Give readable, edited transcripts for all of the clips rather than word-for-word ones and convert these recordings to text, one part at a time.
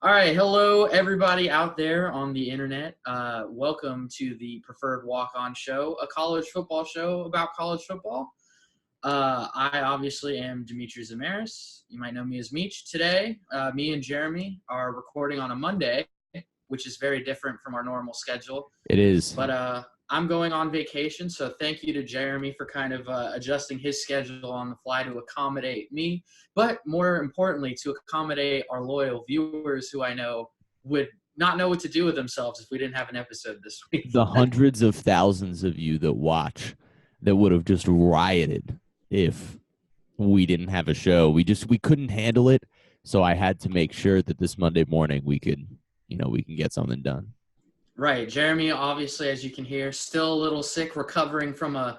All right, hello everybody out there on the internet. Welcome to the Preferred Walk-On show, a college football show about college football. I obviously am Dimitri Zamaris. You might know me as Meech. Today, me and Jeremy are recording on a Monday, which is very different from our normal schedule. It is. But I'm going on vacation, so thank you to Jeremy for kind of adjusting his schedule on the fly to accommodate me, but more importantly, to accommodate our loyal viewers who I know would not know what to do with themselves if we didn't have an episode this week. The hundreds of thousands of you that watch that would have just rioted if we didn't have a show. We couldn't handle it, so I had to make sure that this Monday morning we can get something done. Right. Jeremy, obviously, as you can hear, still a little sick, recovering from a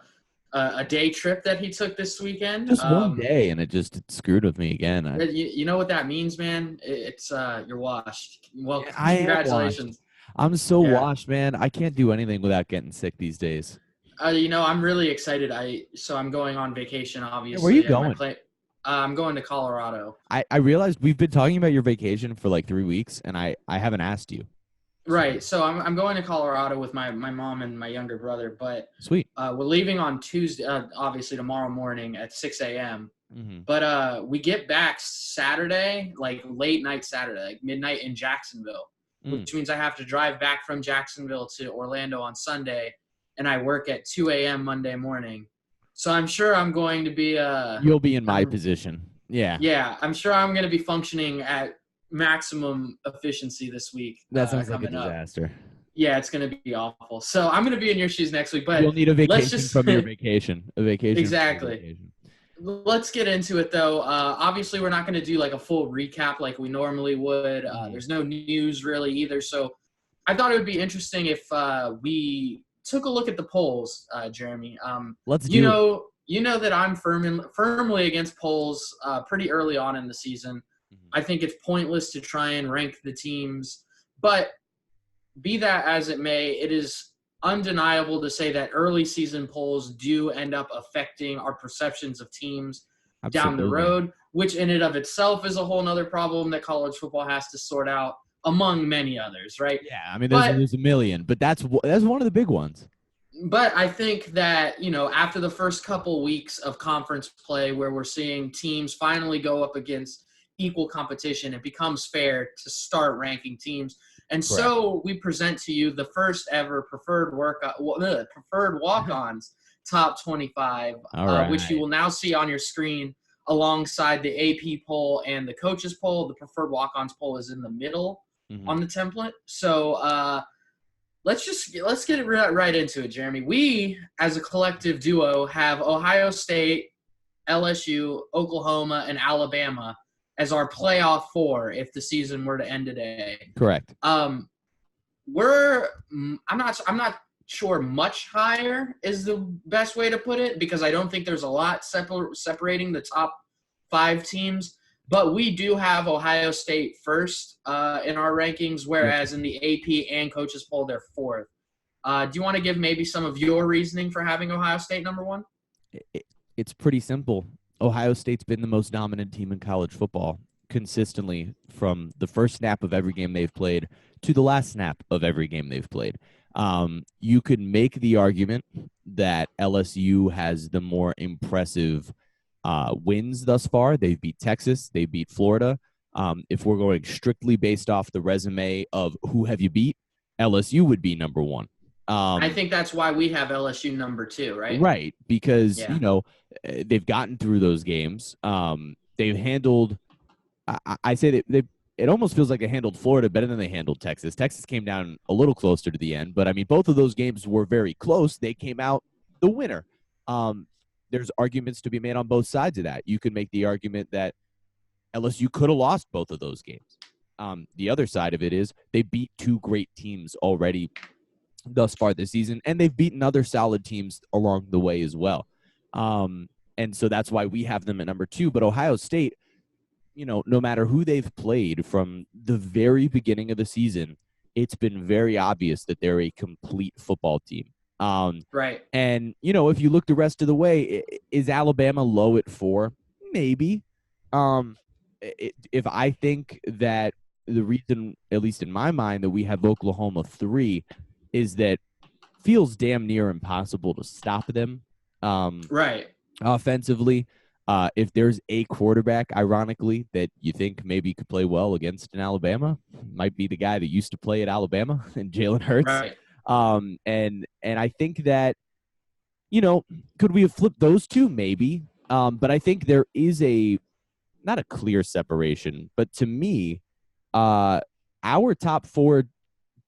day trip that he took this weekend. Just one day, and it screwed with me again. You know what that means, man? It's you're washed. Well, I congratulations. I'm so washed, man. I can't do anything without getting sick these days. I'm really excited. I'm going on vacation, obviously. Where are you going? I'm going to Colorado. I realized we've been talking about your vacation for like 3 weeks, and I haven't asked you. Right. So I'm going to Colorado with my mom and my younger brother, but sweet. We're leaving on Tuesday, obviously tomorrow morning at 6 a.m. Mm-hmm. But we get back Saturday, like late night Saturday, like midnight in Jacksonville, which means I have to drive back from Jacksonville to Orlando on Sunday, and I work at 2 a.m. Monday morning. So I'm sure I'm going to be You'll be in my position. Yeah. Yeah, I'm sure I'm going to be functioning at maximum efficiency this week. That sounds like a disaster. Yeah, it's going to be awful. So I'm going to be in your shoes next week, but you'll need a vacation from your vacation. A vacation. Exactly. Vacation. Let's get into it, though. Obviously, we're not going to do like a full recap like we normally would. There's no news really either. So I thought it would be interesting if we took a look at the polls, Jeremy. Let's do You know that I'm firmly against polls pretty early on in the season. I think it's pointless to try and rank the teams, but be that as it may, it is undeniable to say that early season polls do end up affecting our perceptions of teams down the road, which in and of itself is a whole nother problem that college football has to sort out, among many others, right? Yeah, I mean, there's a million, but that's one of the big ones. But I think that, after the first couple weeks of conference play where we're seeing teams finally go up against equal competition, it becomes fair to start ranking teams. And Correct. So we present to you the first ever Preferred Walk-Ons top 25, which you will now see on your screen alongside the AP poll and the coaches poll. The Preferred Walk-Ons poll is in the middle on the template. So let's get right into it, Jeremy. We, as a collective duo, have Ohio State, LSU, Oklahoma, and Alabama as our playoff four if the season were to end today. Correct. I'm not sure much higher is the best way to put it, because I don't think there's a lot separating the top 5 teams. But we do have Ohio State first in our rankings, whereas in the AP and coaches poll, they're fourth. Do you want to give maybe some of your reasoning for having Ohio State number one? It's pretty simple. Ohio State's been the most dominant team in college football consistently from the first snap of every game they've played to the last snap of every game they've played. You could make the argument that LSU has the more impressive wins thus far. They've beat Texas. They beat Florida. If we're going strictly based off the resume of who have you beat, LSU would be number one. I think that's why we have LSU number 2, right? Right, because, they've gotten through those games. They've handled – I say that it almost feels like they handled Florida better than they handled Texas. Texas came down a little closer to the end, but, I mean, both of those games were very close. They came out the winner. There's arguments to be made on both sides of that. You could make the argument that LSU could have lost both of those games. The other side of it is they beat 2 great teams already thus far this season, and they've beaten other solid teams along the way as well. And so that's why we have them at number 2. But Ohio State, no matter who they've played from the very beginning of the season, it's been very obvious that they're a complete football team. Right. And, if you look the rest of the way, is Alabama low at 4? Maybe. If I think that the reason, at least in my mind, that we have Oklahoma 3 is that feels damn near impossible to stop them. Right. Offensively. If there's a quarterback, ironically, that you think maybe could play well against in Alabama, might be the guy that used to play at Alabama, and Jalen Hurts. Right. And I think that, could we have flipped those two? Maybe. But I think there is not a clear separation, but to me, our top 4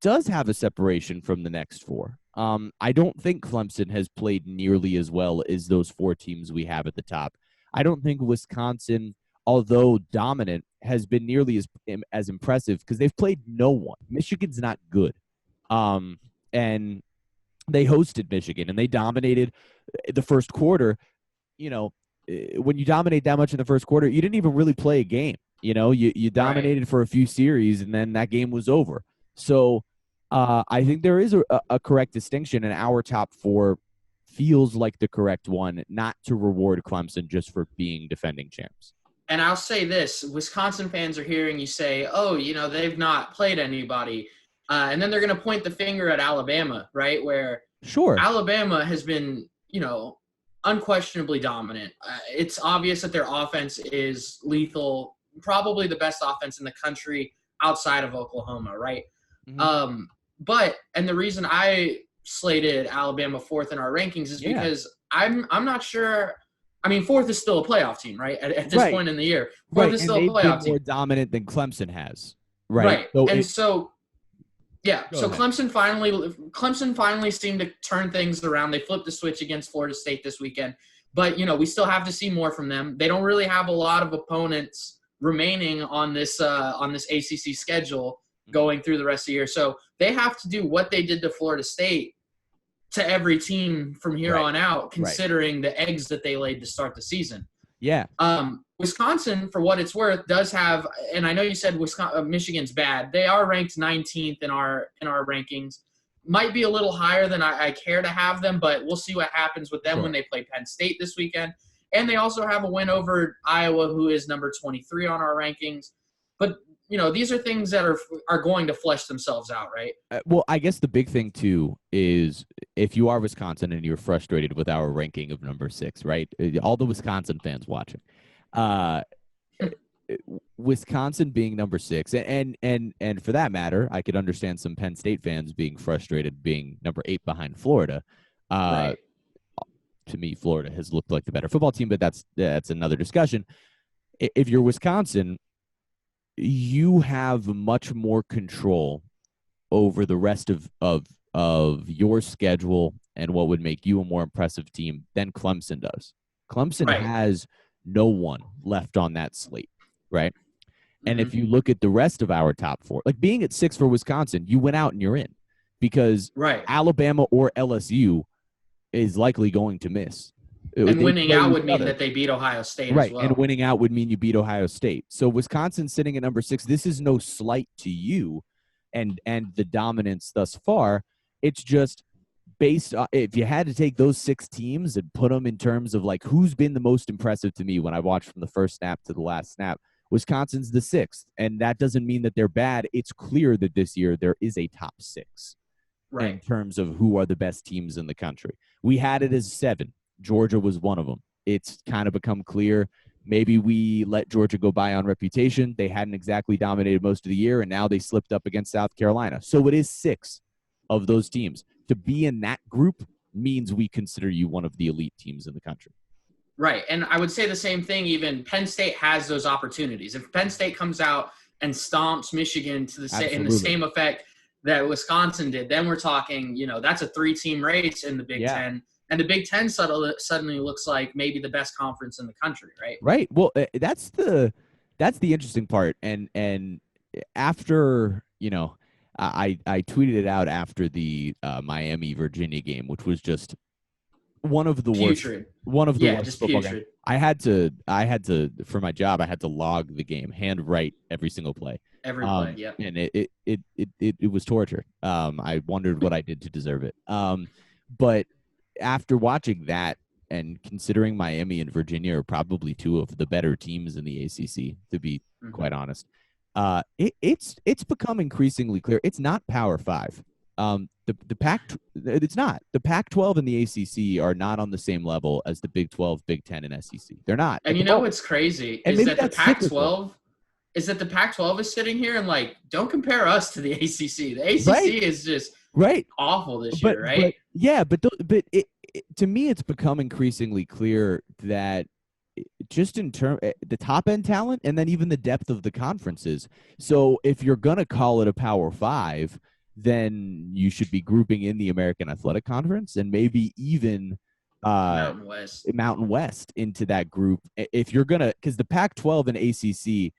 does have a separation from the next 4. I don't think Clemson has played nearly as well as those 4 teams we have at the top. I don't think Wisconsin, although dominant, has been nearly as impressive because they've played no one. Michigan's not good. And they hosted Michigan, and they dominated the first quarter. When you dominate that much in the first quarter, you didn't even really play a game. You dominated for a few series, and then that game was over. So I think there is a correct distinction, and our top 4 feels like the correct one, not to reward Clemson just for being defending champs. And I'll say this, Wisconsin fans are hearing you say, they've not played anybody. And then they're going to point the finger at Alabama, right? Where Alabama has been, unquestionably dominant. It's obvious that their offense is lethal, probably the best offense in the country outside of Oklahoma, right? Mm-hmm. And the reason I slated Alabama 4th in our rankings is because I'm not sure. I mean, 4th is still a playoff team, right? At this point in the year, 4th is still a playoff team. More dominant than Clemson has, right? So Clemson finally seemed to turn things around. They flipped the switch against Florida State this weekend, but we still have to see more from them. They don't really have a lot of opponents remaining on this ACC schedule going through the rest of the year. So they have to do what they did to Florida State to every team from here on out, considering the eggs that they laid to start the season. Yeah. Wisconsin, for what it's worth, does have, and I know you said Michigan's bad. They are ranked 19th in our rankings. Might be a little higher than I care to have them, but we'll see what happens with them when they play Penn State this weekend. And they also have a win over Iowa, who is number 23 on our rankings. But these are things that are going to flesh themselves out, right? Well, I guess the big thing, too, is if you are Wisconsin and you're frustrated with our ranking of number 6, right? All the Wisconsin fans watching. Wisconsin being number 6, and for that matter, I could understand some Penn State fans being frustrated being number 8 behind Florida. To me, Florida has looked like the better football team, but that's another discussion. If you're Wisconsin, you have much more control over the rest of your schedule and what would make you a more impressive team than Clemson does. Clemson has no one left on that slate, right? And if you look at the rest of our top 4, like being at 6 for Wisconsin, you went out and you're in because Alabama or LSU is likely going to miss. And winning out would mean that they beat Ohio State as well. And winning out would mean you beat Ohio State. So Wisconsin sitting at number 6, this is no slight to you and the dominance thus far. It's just based on, if you had to take those 6 teams and put them in terms of like who's been the most impressive to me when I watched from the first snap to the last snap, Wisconsin's the 6th. And that doesn't mean that they're bad. It's clear that this year there is a top 6 in terms of who are the best teams in the country. We had it as 7. Georgia was one of them. It's kind of become clear. Maybe we let Georgia go by on reputation. They hadn't exactly dominated most of the year, and now they slipped up against South Carolina. So it is 6 of those teams. To be in that group means we consider you one of the elite teams in the country. Right, and I would say the same thing. Even Penn State has those opportunities. If Penn State comes out and stomps Michigan to in the same effect that Wisconsin did, then we're talking, that's a 3-team race in the Big Ten. And the Big Ten suddenly looks like maybe the best conference in the country, right? Right. Well, that's the interesting part. And after, I tweeted it out after the Miami Virginia game, which was just one of the worst. One of the worst football games. I had to for my job. I had to log the game, handwrite every single play. Every play, yeah. And it was torture. I wondered what I did to deserve it. But after watching that and considering Miami and Virginia are probably 2 of the better teams in the ACC, to be quite honest, It's become increasingly clear. It's not Power 5. It's not. The Pac-12 and the ACC are not on the same level as the Big 12, Big 10, and SEC. They're not. And what's crazy is that the Pac-12 is sitting here and like, don't compare us to the ACC. The ACC is just awful this year, right? To me, it's become increasingly clear that just in terms the top end talent and then even the depth of the conferences. So if you're gonna call it a Power 5, then you should be grouping in the American Athletic Conference and maybe even Mountain West into that group. If you're gonna, because the Pac-12 and ACC,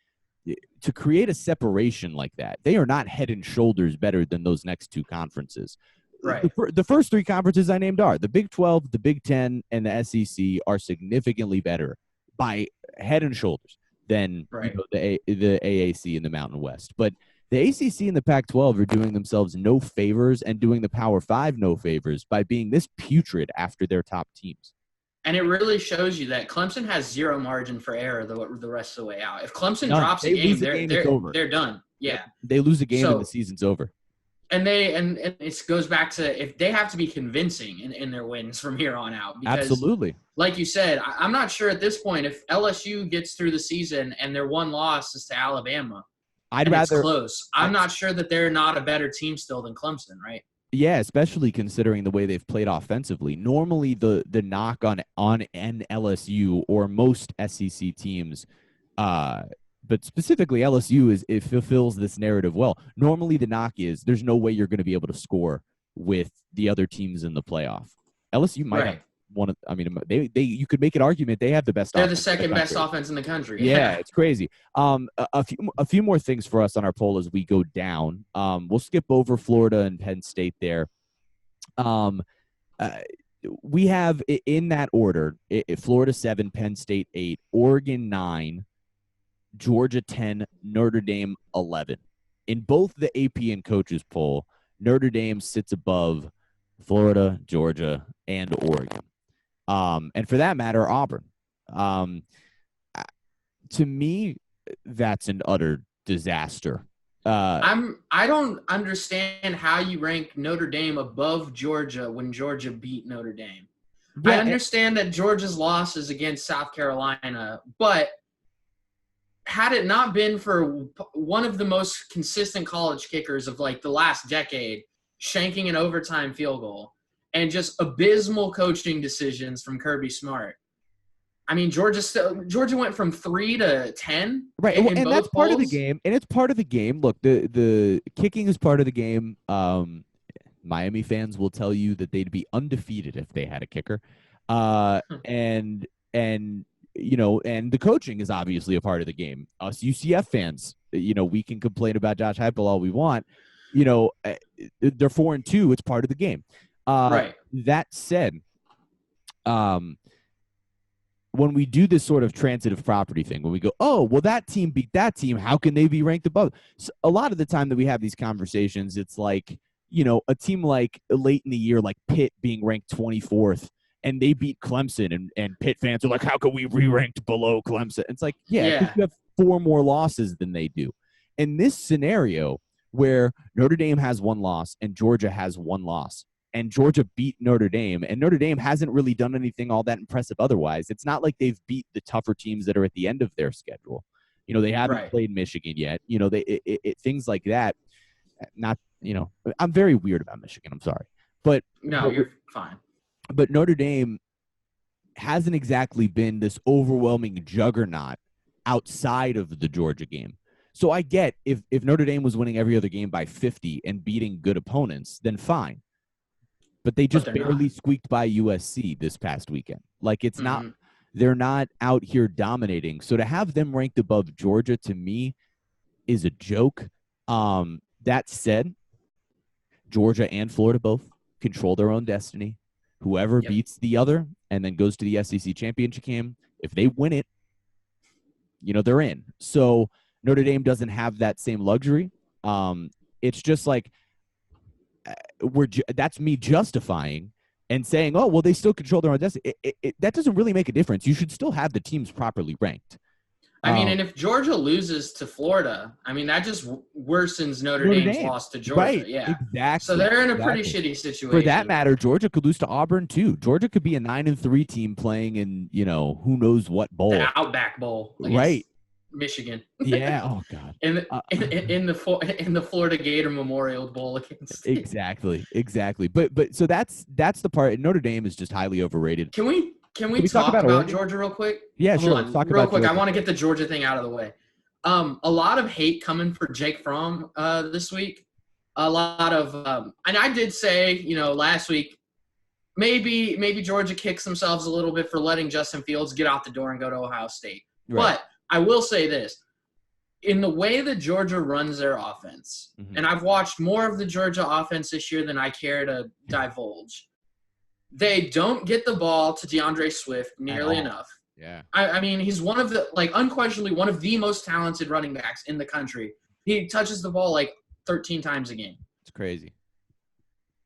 to create a separation like that, they are not head and shoulders better than those next two conferences. Right. The first three conferences I named are the Big 12, the Big 10, and the SEC are significantly better by head and shoulders than the AAC and the Mountain West. But the ACC and the Pac-12 are doing themselves no favors and doing the Power 5 no favors by being this putrid after their top teams. And it really shows you that Clemson has zero margin for error the rest of the way out. If Clemson drops a game, they're done. Yeah. They lose a game and the season's over. And it goes back to if they have to be convincing in their wins from here on out. Because, absolutely. Like you said, I'm not sure at this point if LSU gets through the season and their one loss is to Alabama. It's close. I'm not sure that they're not a better team still than Clemson, right? Yeah, especially considering the way they've played offensively. Normally, the knock on an LSU or most SEC teams, but specifically LSU it fulfills this narrative well. Normally, the knock is there's no way you're going to be able to score with the other teams in the playoff. LSU might have one of. I mean, you could make an argument they have the best. They're the second best offense in the country. Yeah, it's crazy. A few more things for us on our poll as we go down. We'll skip over Florida and Penn State there. We have in that order: Florida 7, Penn State 8, Oregon 9, Georgia 10, Notre Dame 11. In both the AP and coaches poll, Notre Dame sits above Florida, Georgia, and Oregon. And for that matter, Auburn. To me, that's an utter disaster. I don't understand how you rank Notre Dame above Georgia when Georgia beat Notre Dame. Yeah, I understand that Georgia's loss is against South Carolina, but had it not been for one of the most consistent college kickers of like the last decade shanking an overtime field goal and just abysmal coaching decisions from Kirby Smart, I mean, Georgia went from 3 to 10. Right, and that's part of the game. And it's part of the game. Look, the kicking is part of the game. Miami fans will tell you that they'd be undefeated if they had a kicker. And the coaching is obviously a part of the game. Us UCF fans, we can complain about Josh Heupel all we want. They're 4-2. It's part of the game. Right. That said, when we do this sort of transitive property thing, when we go, oh, well, that team beat that team, how can they be ranked above? So a lot of the time that we have these conversations, it's like, a team like late in the year, like Pitt being ranked 24th, and they beat Clemson, and Pitt fans are like, how can we re-ranked below Clemson? It's like, because you have 4 more losses than they do. In this scenario where Notre Dame has 1 loss and Georgia has 1 loss, and Georgia beat Notre Dame, and Notre Dame hasn't really done anything all that impressive otherwise. It's not like they've beat the tougher teams that are at the end of their schedule. They haven't played Michigan yet. Things like that. I'm very weird about Michigan. I'm sorry. But you're fine. But Notre Dame hasn't exactly been this overwhelming juggernaut outside of the Georgia game. So I get if Notre Dame was winning every other game by 50 and beating good opponents, then fine. But they just barely squeaked by USC this past weekend. Like, it's not – they're not out here dominating. So to have them ranked above Georgia, to me, is a joke. That said, Georgia and Florida both control their own destiny. Whoever beats the other and then goes to the SEC championship game, if they win it, they're in. So Notre Dame doesn't have that same luxury. It's just like – that's me justifying and saying, oh, well, they still control their own destiny. That doesn't really make a difference. You should still have the teams properly ranked. I mean, and if Georgia loses to Florida, I mean, that just worsens Notre Dame's loss to Georgia. Right. Yeah. Exactly. So they're in a pretty shitty situation. For that matter, Georgia could lose to Auburn too. Georgia could be a 9-3 team playing in, who knows what bowl. The Outback Bowl. Right. Michigan. Yeah. Oh God. in the Florida Gator Memorial Bowl against. Exactly. But so that's the part. Notre Dame is just highly overrated. Can we talk about Georgia real quick? Yeah, sure. Let's talk real about quick. Georgia. I want to get the Georgia thing out of the way. A lot of hate coming for Jake Fromm this week. A lot of and I did say, last week, maybe Georgia kicks themselves a little bit for letting Justin Fields get out the door and go to Ohio State. Right. But I will say this. In the way that Georgia runs their offense, and I've watched more of the Georgia offense this year than I care to divulge, they don't get the ball to DeAndre Swift nearly enough. Yeah. I mean, he's one of the, unquestionably one of the most talented running backs in the country. He touches the ball 13 times a game. It's crazy.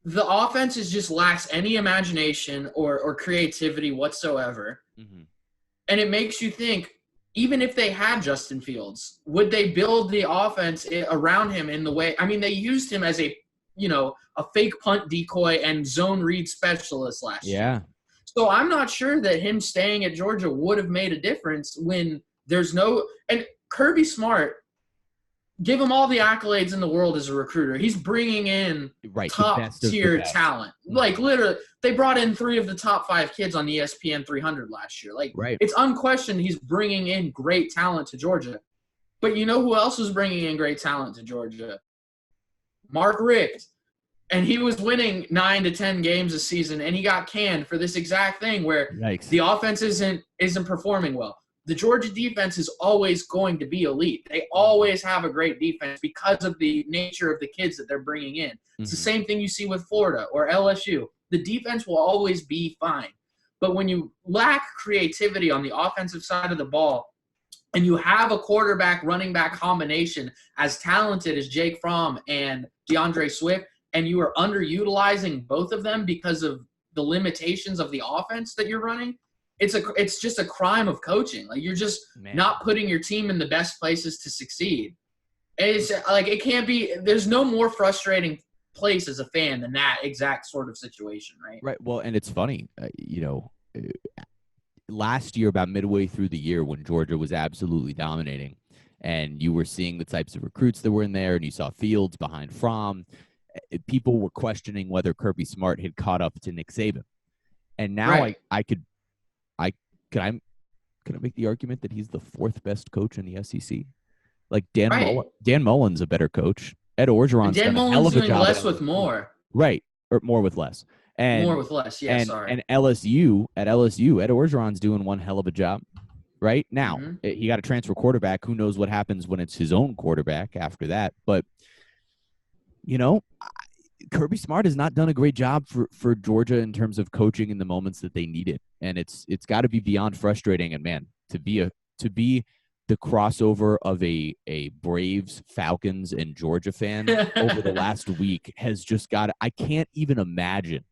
The offense just lacks any imagination or creativity whatsoever. And it makes you think, even if they had Justin Fields, would they build the offense around him in the way – I mean, they used him as a fake punt decoy and zone read specialist last year. So I'm not sure that him staying at Georgia would have made a difference when there's no – and Kirby Smart, give him all the accolades in the world as a recruiter. He's bringing in top-tier talent. Literally, they brought in 3 of the top 5 kids on ESPN 300 last year. It's unquestioned he's bringing in great talent to Georgia. But you know who else was bringing in great talent to Georgia? Mark Richt. And he was winning 9 to 10 games a season, and he got canned for this exact thing where the offense isn't performing well. The Georgia defense is always going to be elite. They always have a great defense because of the nature of the kids that they're bringing in. It's the same thing you see with Florida or LSU. The defense will always be fine. But when you lack creativity on the offensive side of the ball and you have a quarterback running back combination as talented as Jake Fromm and DeAndre Swift, and you are underutilizing both of them because of the limitations of the offense that you're running, it's just a crime of coaching. You're just not putting your team in the best places to succeed. It's it can't be. There's no more frustrating place as a fan than that exact sort of situation, right? Right. Well, and it's funny, last year, about midway through the year, when Georgia was absolutely dominating, and you were seeing the types of recruits that were in there, and you saw Fields behind Fromm, people were questioning whether Kirby Smart had caught up to Nick Saban, and now Could I make the argument that he's the 4th best coach in the SEC? Dan Mullen's a better coach. Ed Orgeron's done a hell of a job. Dan Mullen's doing less with more. Right, or more with less. And more with less. Yeah, sorry. And LSU, Ed Orgeron's doing one hell of a job. Right now, he got a transfer quarterback. Who knows what happens when it's his own quarterback after that? But Kirby Smart has not done a great job for Georgia in terms of coaching in the moments that they need it. And it's got to be beyond frustrating. And man, to be the crossover of a Braves, Falcons, and Georgia fan over the last week has just I can't even imagine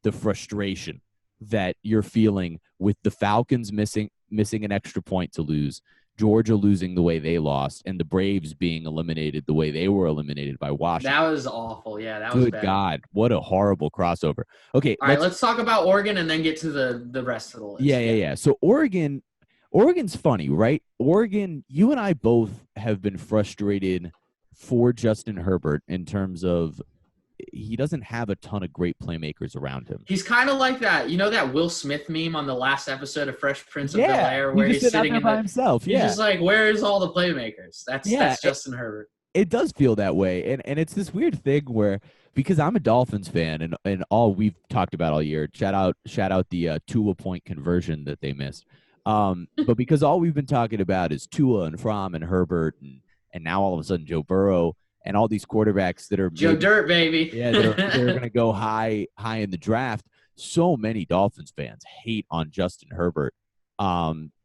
the frustration that you're feeling with the Falcons missing an extra point to lose, Georgia losing the way they lost, and the Braves being eliminated the way they were eliminated by Washington. That was awful. Yeah, that was bad. Good God, what a horrible crossover. Okay, all right, let's talk about Oregon and then get to the rest of the list. Yeah. So Oregon's funny, right? Oregon, you and I both have been frustrated for Justin Herbert in terms of he doesn't have a ton of great playmakers around him. He's kind of like that, that Will Smith meme on the last episode of Fresh Prince of Bel-Air where he's sitting in by himself. He's just like, where's all the playmakers? That's Justin Herbert. It does feel that way, and it's this weird thing where, because I'm a Dolphins fan, and all we've talked about all year, shout out the Tua point conversion that they missed. But because all we've been talking about is Tua and Fromm and Herbert, and now all of a sudden Joe Burrow. And all these quarterbacks that are Joe Dirt, baby. Yeah, they're going to go high in the draft. So many Dolphins fans hate on Justin Herbert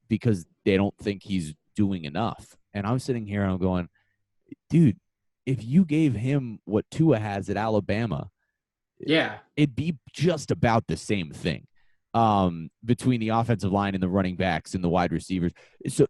because they don't think he's doing enough. And I'm sitting here and I'm going, dude, if you gave him what Tua has at Alabama, it'd be just about the same thing. between the offensive line and the running backs and the wide receivers.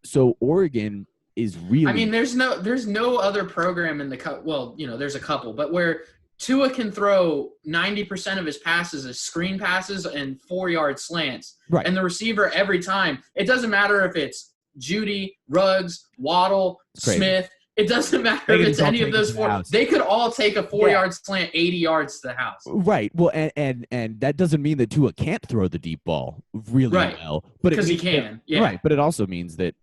So Oregon is really. I mean, there's no other program in the well, there's a couple, but where Tua can throw 90% of his passes as screen passes and 4-yard slants, right? And the receiver every time. It doesn't matter if it's Judy, Ruggs, Waddle, Smith. It doesn't matter if it's any of those four. They could all take a 4-yard slant 80 yards to the house. Right. Well, and that doesn't mean that Tua can't throw the deep ball really well. But because he can. Yeah. Right. But it also means that,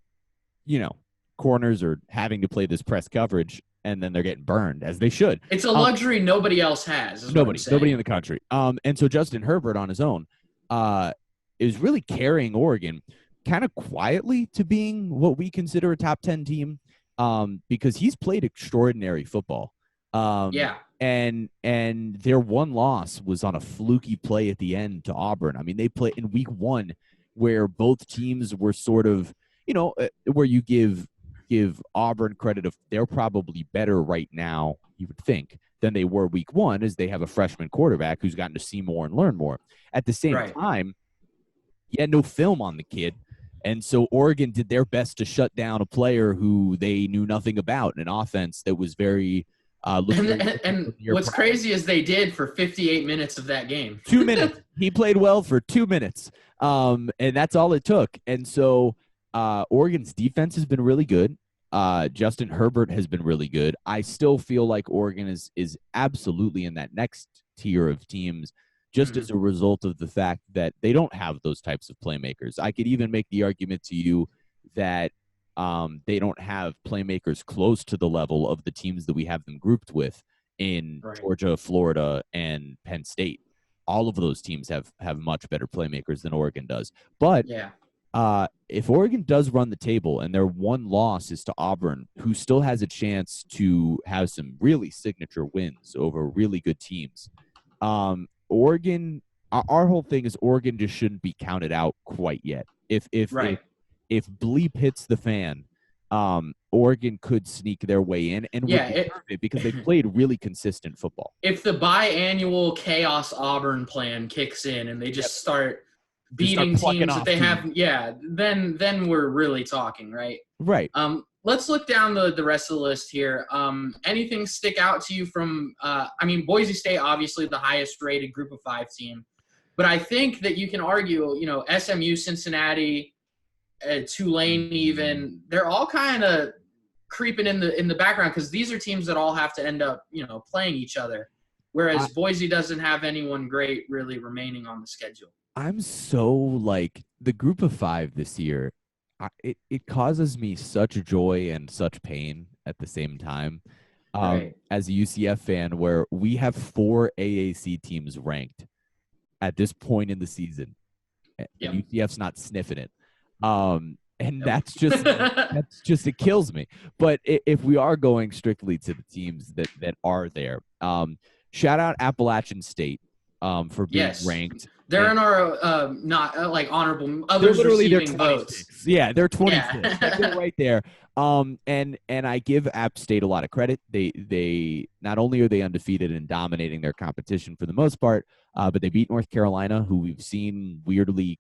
corners are having to play this press coverage, and then they're getting burned, as they should. It's a luxury nobody else has. Nobody in the country. And so Justin Herbert on his own is really carrying Oregon kind of quietly to being what we consider a top 10 team. Because he's played extraordinary football. And their one loss was on a fluky play at the end to Auburn. I mean, they played in week 1 where both teams were sort of, where you give Auburn credit of they're probably better right now, you would think, than they were week 1, as they have a freshman quarterback who's gotten to see more and learn more. At the same time, he had no film on the kid. And so Oregon did their best to shut down a player who they knew nothing about, an offense that was very and what's crazy is they did for 58 minutes of that game. 2 minutes. He played well for 2 minutes. And that's all it took. And so Oregon's defense has been really good. Justin Herbert has been really good. I still feel like Oregon is absolutely in that next tier of teams, just as a result of the fact that they don't have those types of playmakers. I could even make the argument to you that they don't have playmakers close to the level of the teams that we have them grouped with in Georgia, Florida, and Penn State. All of those teams have much better playmakers than Oregon does. But if Oregon does run the table and their one loss is to Auburn, who still has a chance to have some really signature wins over really good teams, Oregon, our whole thing is Oregon just shouldn't be counted out quite yet. If bleep hits the fan, Oregon could sneak their way in and it because they played really consistent football. If the biannual chaos Auburn plan kicks in and they just start beating teams that they have, then we're really talking, right? Right. Let's look down the rest of the list here. Anything stick out to you from Boise State, obviously the highest rated group of 5 team. But I think that you can argue, SMU, Cincinnati, Tulane even, they're all kind of creeping in the background because these are teams that all have to end up, playing each other. Whereas Boise doesn't have anyone great really remaining on the schedule. I'm so the group of 5 this year. It causes me such joy and such pain at the same time. As a UCF fan, where we have 4 AAC teams ranked at this point in the season, and UCF's not sniffing it. And that's just it kills me. But if we are going strictly to the teams that are there, shout out Appalachian State for being ranked. They're in our not honorable others receiving votes. Yeah, they're 26. They're right there. And I give App State a lot of credit. They not only are they undefeated and dominating their competition for the most part, but they beat North Carolina, who we've seen weirdly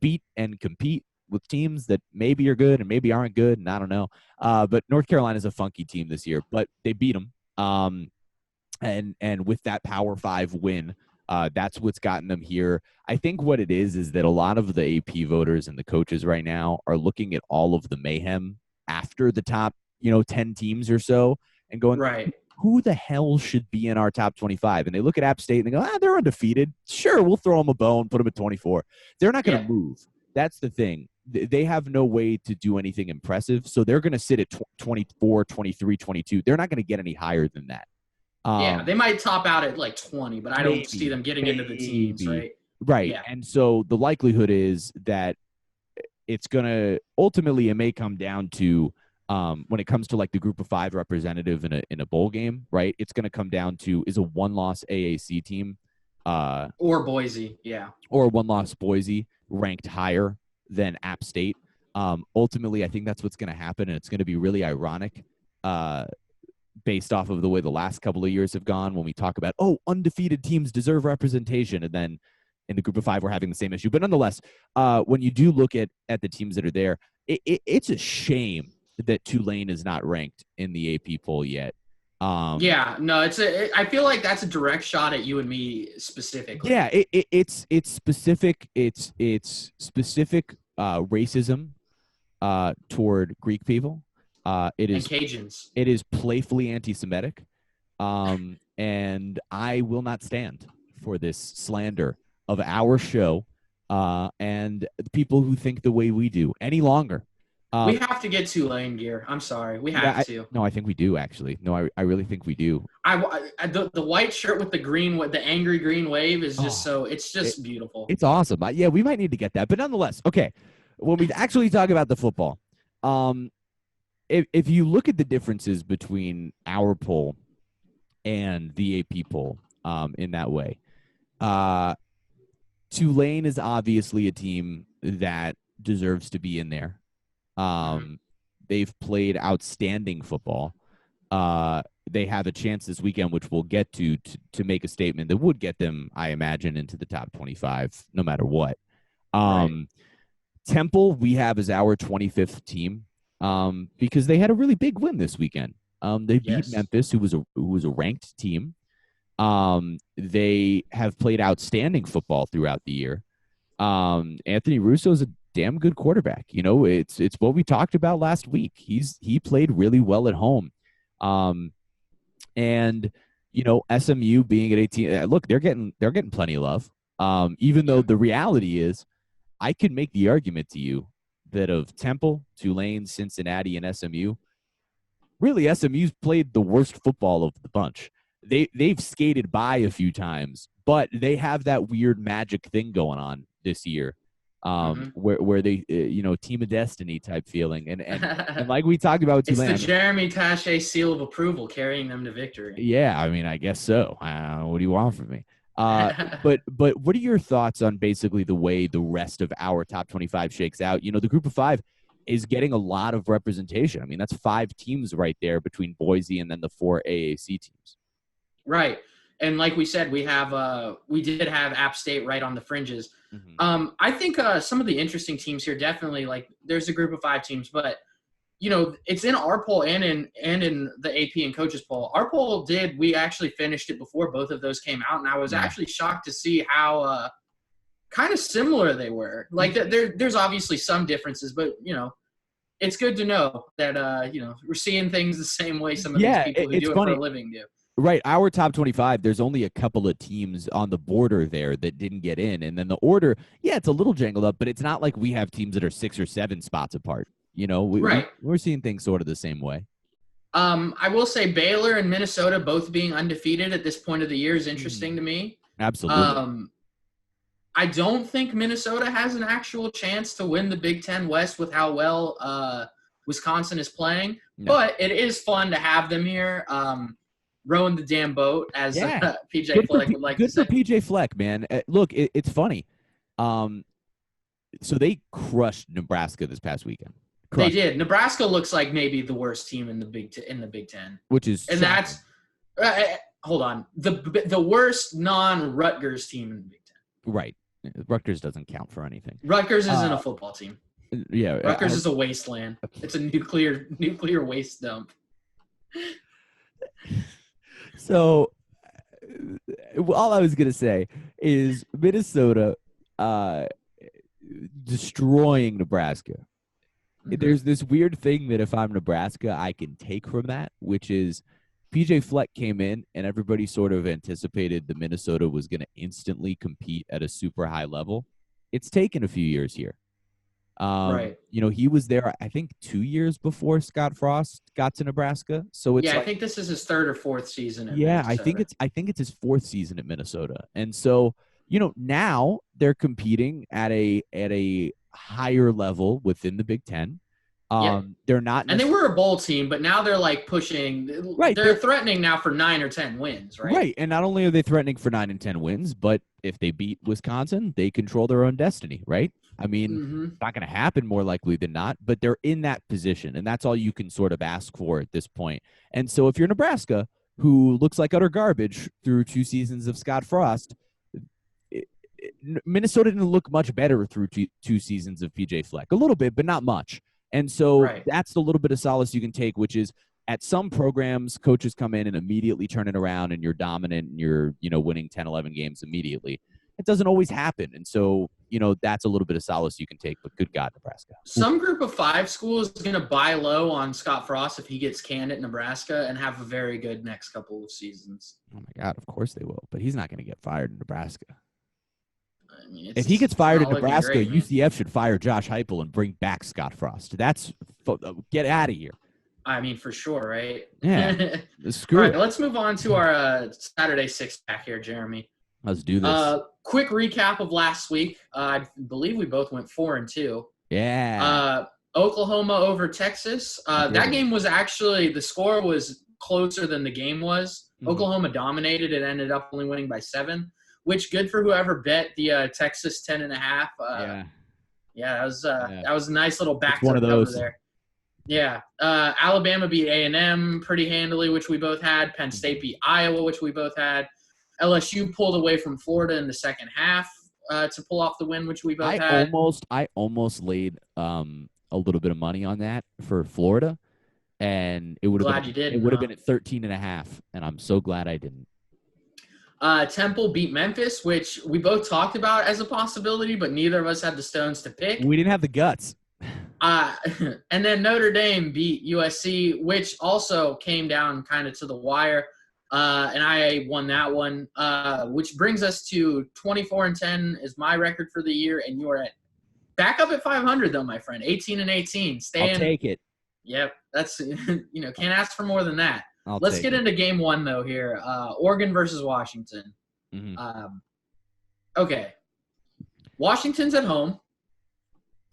beat and compete with teams that maybe are good and maybe aren't good, and I don't know. But North Carolina is a funky team this year, but they beat them. And with that Power 5 win, that's what's gotten them here. I think what it is that a lot of the AP voters and the coaches right now are looking at all of the mayhem after the top, 10 teams or so and going, who the hell should be in our top 25? And they look at App State and they go, they're undefeated. Sure, we'll throw them a bone, put them at 24. They're not going to move. That's the thing. They have no way to do anything impressive. So they're going to sit at 24, 23, 22. They're not going to get any higher than that. They might top out at 20, but I don't see them getting into the teams, right? Right. Yeah. And so the likelihood is that it's going to ultimately, it may come down to when it comes to the group of 5 representative in a bowl game, right? It's going to come down to, is a 1-loss AAC team or Boise, or 1-loss Boise ranked higher than App State. Ultimately, I think that's what's going to happen, and it's going to be really ironic based off of the way the last couple of years have gone when we talk about, undefeated teams deserve representation, and then in the group of 5 were having the same issue. But nonetheless, when you do look at the teams that are there, it's a shame that Tulane is not ranked in the AP poll yet. Yeah, no, I feel like that's a direct shot at you and me specifically. Yeah, it's specific. It's specific racism toward Greek people. It is and Cajuns. It is playfully anti-Semitic, and I will not stand for this slander of our show and the people who think the way we do any longer. We have to get Tulane gear. I'm sorry. We have to. No, I think we do, actually. No, I really think we do. The white shirt with the angry green wave is just it's just beautiful. It's awesome. Yeah, we might need to get that. But nonetheless, okay, when we actually talk about the football, if you look at the differences between our poll and the AP poll in that way, Tulane is obviously a team that deserves to be in there. They've played outstanding football. They have a chance this weekend, which we'll get to make a statement that would get them, I imagine, into the top 25, no matter what. Right. Temple, we have as our 25th team because they had a really big win this weekend. They beat Memphis, who was a ranked team. They have played outstanding football throughout the year. Anthony Russo is a damn good quarterback. You know, it's what we talked about last week. He played really well at home. And you know, SMU being at 18, look, they're getting plenty of love. Even though the reality is, I could make the argument to you that of Temple, Tulane, Cincinnati, and SMU, really SMU's played the worst football of the bunch. They've skated by a few times, but they have that weird magic thing going on this year. Where they, team of destiny type feeling. And like we talked about with Tulane. It's the Jeremy Taché seal of approval carrying them to victory. Yeah, I mean, I guess so. What do you want from me? But what are your thoughts on basically the way the rest of our top 25 shakes out? You know, the group of 5 is getting a lot of representation. I mean, that's 5 teams right there between Boise and then the 4 AAC teams. Right. And like we said, we did have App State right on the fringes. I think some of the interesting teams here, definitely, like, there's a group of 5 teams, but you know, it's in our poll and in the AP and coaches poll. Our poll we actually finished it before both of those came out, and I was actually shocked to see how kind of similar they were. Like, there's obviously some differences, but you know, it's good to know that we're seeing things the same way some of these people who do it for a living do. Right. Our top 25, there's only a couple of teams on the border there that didn't get in. And then the order, it's a little jangled up, but it's not like we have teams that are 6 or 7 spots apart. You know, we're seeing things sort of the same way. I will say Baylor and Minnesota both being undefeated at this point of the year is interesting to me. Absolutely. I don't think Minnesota has an actual chance to win the Big Ten West with how well Wisconsin is playing. No. But it is fun to have them here. Rowing the damn boat, as PJ Fleck would like to say. Good for PJ Fleck, man. Look, it's funny. So they crushed Nebraska this past weekend. They did. Nebraska looks like maybe the worst team in the Big Ten, which is that's hold on, the worst non-Rutgers team in the Big Ten. Right. Rutgers doesn't count for anything. Rutgers isn't a football team. Yeah, Rutgers is a wasteland. It's a nuclear waste dump. So, all I was going to say is Minnesota destroying Nebraska. There's this weird thing that if I'm Nebraska, I can take from that, which is PJ Fleck came in and everybody sort of anticipated that Minnesota was going to instantly compete at a super high level. It's taken a few years here. Right. You know, he was there, I think, 2 years before Scott Frost got to Nebraska. So it's I think this is his 3rd or 4th season. I think it's his 4th season at Minnesota. And so, you know, now they're competing at a higher level within the Big Ten. They're not, and they were a bowl team, but now they're like pushing. Right, they're threatening now for 9 or 10 wins, right? Right, and not only are they threatening for 9 and 10 wins, but if they beat Wisconsin, they control their own destiny, right? I mean, it's not going to happen more likely than not, but they're in that position, and that's all you can sort of ask for at this point. And so if you're Nebraska, who looks like utter garbage through 2 seasons of Scott Frost, Minnesota didn't look much better through two seasons of PJ Fleck. A little bit, but not much. And so that's the little bit of solace you can take, which is at some programs, coaches come in and immediately turn it around and you're dominant and you're, winning 10, 11 games immediately. It doesn't always happen. And so, that's a little bit of solace you can take, but good God, Nebraska. Some group of 5 schools is going to buy low on Scott Frost if he gets canned at Nebraska and have a very good next couple of seasons. Oh, my God, of course they will. But he's not going to get fired in Nebraska. I mean, if he gets fired in Nebraska, UCF should fire Josh Heupel and bring back Scott Frost. Get out of here. I mean, for sure, right? Yeah. Screw All it. right, let's move on to our Saturday six-pack here, Jeremy. Let's do this. Quick recap of last week. I believe we both went 4-2. Yeah. Oklahoma over Texas. That game was actually – the score was closer than the game was. Mm-hmm. Oklahoma dominated. It ended up only winning by 7. Which good for whoever bet the Texas 10.5. That was a nice little back to the cover there. Yeah. Alabama beat A&M pretty handily, which we both had. Penn State beat Iowa, which we both had. LSU pulled away from Florida in the second half to pull off the win, which we both had. I almost laid a little bit of money on that for Florida, and it would have been at 13.5, and I'm so glad I didn't. Temple beat Memphis, which we both talked about as a possibility, but neither of us had the stones to pick. We didn't have the guts. And then Notre Dame beat USC, which also came down kind of to the wire. And I won that one, which brings us to 24-10 is my record for the year. And you are back up at 500 though, my friend, 18-18. I'll take it. Yep. That's, can't ask for more than that. Let's get into game 1 though here. Oregon versus Washington. Mm-hmm. Okay. Washington's at home.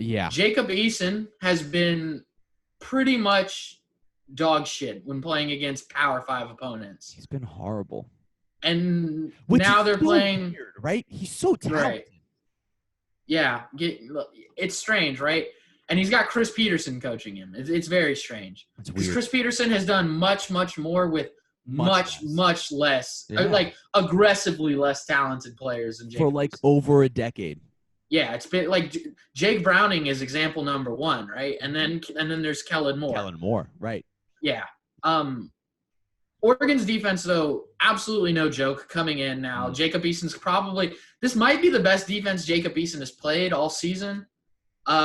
Yeah. Jacob Eason has been pretty much dog shit when playing against Power 5 opponents. He's been horrible. And now they're playing weird, right? He's so talented. Right. Yeah. It's strange, right? And he's got Chris Peterson coaching him. It's very strange. Because Chris Peterson has done much, much more with much less, like aggressively less talented players than Jake. For like over a decade. Yeah, it's been like Jake Browning is example number 1, right? And then there's Kellen Moore. Kellen Moore, right. Yeah. Oregon's defense, though, absolutely no joke coming in now. Mm-hmm. Jacob Eason's this might be the best defense Jacob Eason has played all season.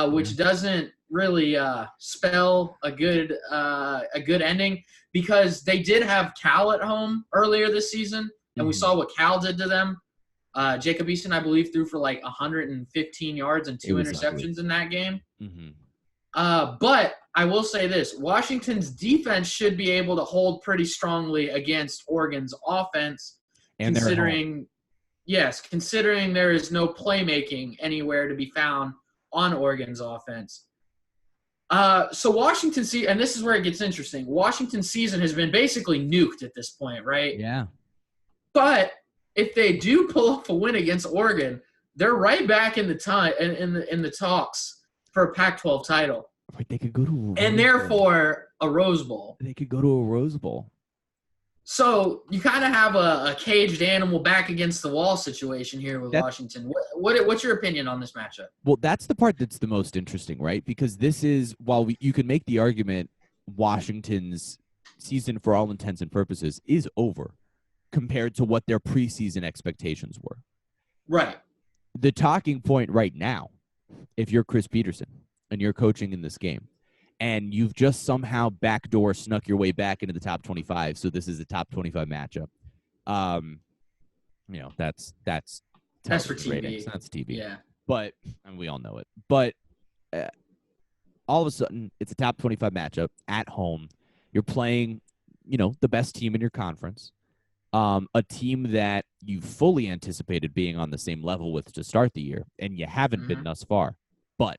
Which doesn't really spell a good ending because they did have Cal at home earlier this season, and we saw what Cal did to them. Jacob Eason, I believe, threw for like 115 yards and 2 interceptions in that game. Mm-hmm. But I will say this. Washington's defense should be able to hold pretty strongly against Oregon's offense, and considering there is no playmaking anywhere to be found on Oregon's offense. So Washington – and this is where it gets interesting. Washington's season has been basically nuked at this point, right? Yeah. But if they do pull off a win against Oregon, they're right back in the talks for a Pac-12 title. Right, they could go to a Rose and therefore a Rose Bowl. They could go to a Rose Bowl. So you kind of have a caged animal back against the wall situation here with Washington. What's your opinion on this matchup? Well, that's the part that's the most interesting, right? Because this is, you can make the argument Washington's season for all intents and purposes is over compared to what their preseason expectations were. Right. The talking point right now, if you're Chris Peterson and you're coaching in this game, and you've just somehow backdoor snuck your way back into the top 25, so this is a top 25 matchup. That's for TV. Ratings. That's TV. Yeah. But we all know it. But all of a sudden, it's a top 25 matchup at home. You're playing, the best team in your conference, a team that you fully anticipated being on the same level with to start the year, and you haven't been thus far. But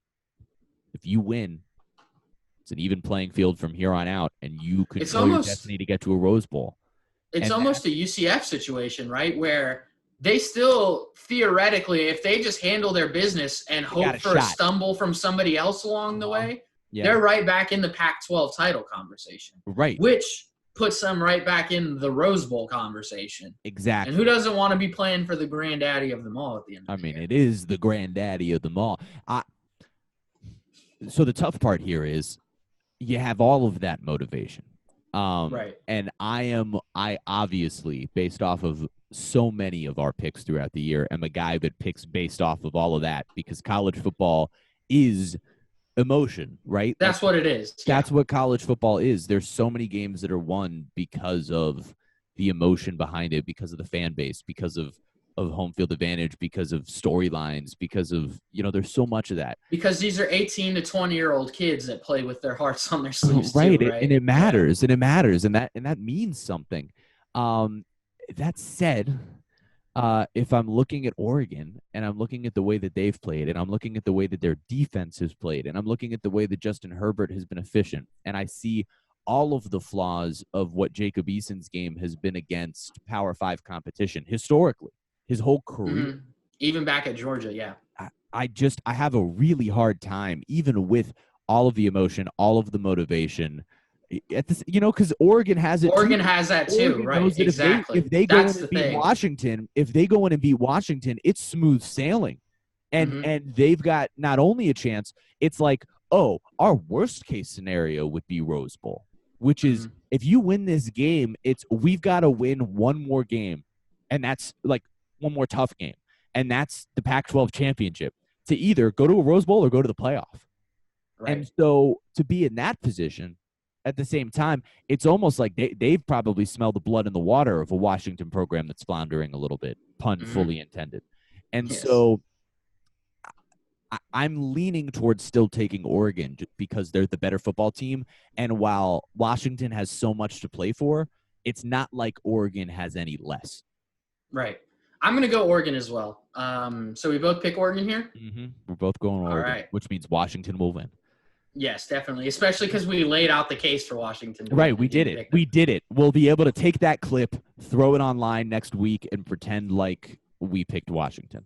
if you win, it's an even playing field from here on out, and you control your destiny to get to a Rose Bowl. It's almost a UCF situation, right, where they still theoretically, if they just handle their business and hope for a stumble from somebody else along the way, they're right back in the Pac-12 title conversation. Right. Which puts them right back in the Rose Bowl conversation. Exactly. And who doesn't want to be playing for the granddaddy of them all at the end of the year? It is the granddaddy of them all. So the tough part here is you have all of that motivation. Right. And I obviously, based off of so many of our picks throughout the year, am a guy that picks based off of all of that because college football is emotion, right? That's what it is. That's what college football is. There's so many games that are won because of the emotion behind it, because of the fan base, because of home field advantage, because of storylines, because of, there's so much of that. Because these are 18 to 20-year-old kids that play with their hearts on their sleeves right. too, right? And it matters, and that means something. That said, if I'm looking at Oregon and I'm looking at the way that they've played and I'm looking at the way that their defense has played and I'm looking at the way that Justin Herbert has been efficient and I see all of the flaws of what Jacob Eason's game has been against Power 5 competition historically, his whole career. Mm-hmm. Even back at Georgia, yeah. I have a really hard time, even with all of the emotion, all of the motivation, at this, because Oregon has it. Oregon has that too, right? Exactly. If they go in and beat Washington, it's smooth sailing, and they've got not only a chance. It's like, oh, our worst case scenario would be Rose Bowl, which is if you win this game, we've got to win one more game, and that's like one more tough game, and that's the Pac-12 championship to either go to a Rose Bowl or go to the playoff. Right. And so to be in that position. At the same time, it's almost like they've probably smelled the blood in the water of a Washington program that's floundering a little bit, pun fully intended. And so I'm leaning towards still taking Oregon because they're the better football team. And while Washington has so much to play for, it's not like Oregon has any less. Right. I'm going to go Oregon as well. So we both pick Oregon here? Mm-hmm. We're both going Oregon, which means Washington will win. Yes, definitely, especially because we laid out the case for Washington. Right, we did it. We did it. We'll be able to take that clip, throw it online next week, and pretend like we picked Washington.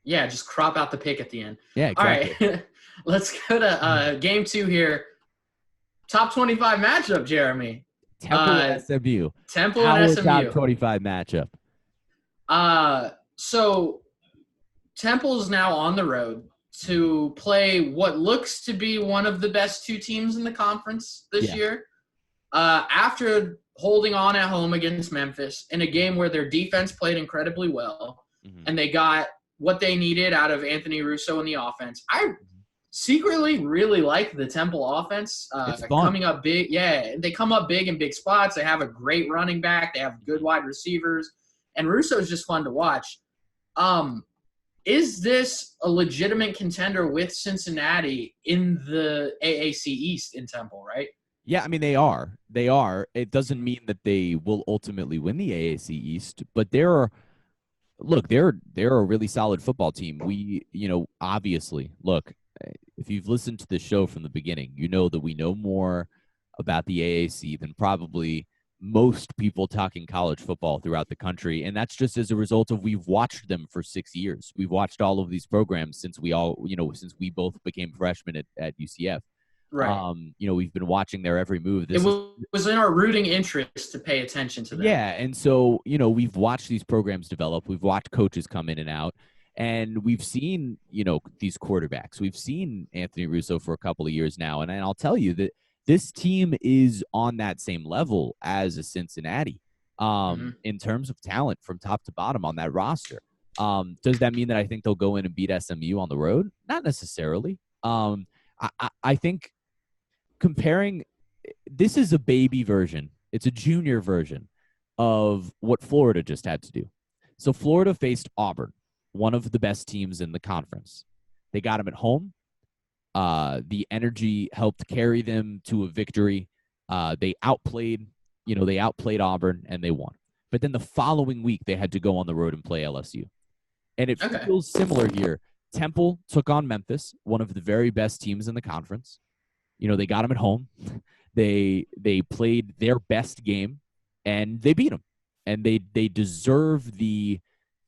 Yeah, just crop out the pick at the end. Yeah, exactly. All right, let's go to game 2 here. Top 25 matchup, Jeremy. Temple SMU. Temple and SMU. Top 25 matchup. So Temple's now on the road to play what looks to be one of the best 2 teams in the conference this year. After holding on at home against Memphis in a game where their defense played incredibly well, and they got what they needed out of Anthony Russo in the offense. I secretly really like the Temple offense. It's fun. Coming up big. Yeah, they come up big in big spots. They have a great running back. They have good wide receivers. And Russo is just fun to watch. Is this a legitimate contender with Cincinnati in the AAC East in Temple, right? Yeah, they are. They are. It doesn't mean that they will ultimately win the AAC East, but they're a really solid football team. We, obviously, if you've listened to the show from the beginning, you know that we know more about the AAC than probably most people talking college football throughout the country. And that's just as a result of we've watched them for 6 years. We've watched all of these programs since we both became freshmen at UCF. Right. We've been watching their every move. It was in our rooting interest to pay attention to them. Yeah. And so, we've watched these programs develop. We've watched coaches come in and out. And we've seen, these quarterbacks. We've seen Anthony Russo for a couple of years now. And I'll tell you that this team is on that same level as a Cincinnati in terms of talent from top to bottom on that roster. Does that mean that I think they'll go in and beat SMU on the road? Not necessarily. I think comparing – this is a baby version. It's a junior version of what Florida just had to do. So Florida faced Auburn, one of the best teams in the conference. They got them at home. The energy helped carry them to a victory. They outplayed Auburn and they won. But then the following week they had to go on the road and play LSU. And it feels similar here. Temple took on Memphis, one of the very best teams in the conference. They got them at home. They played their best game and they beat them. And they deserve the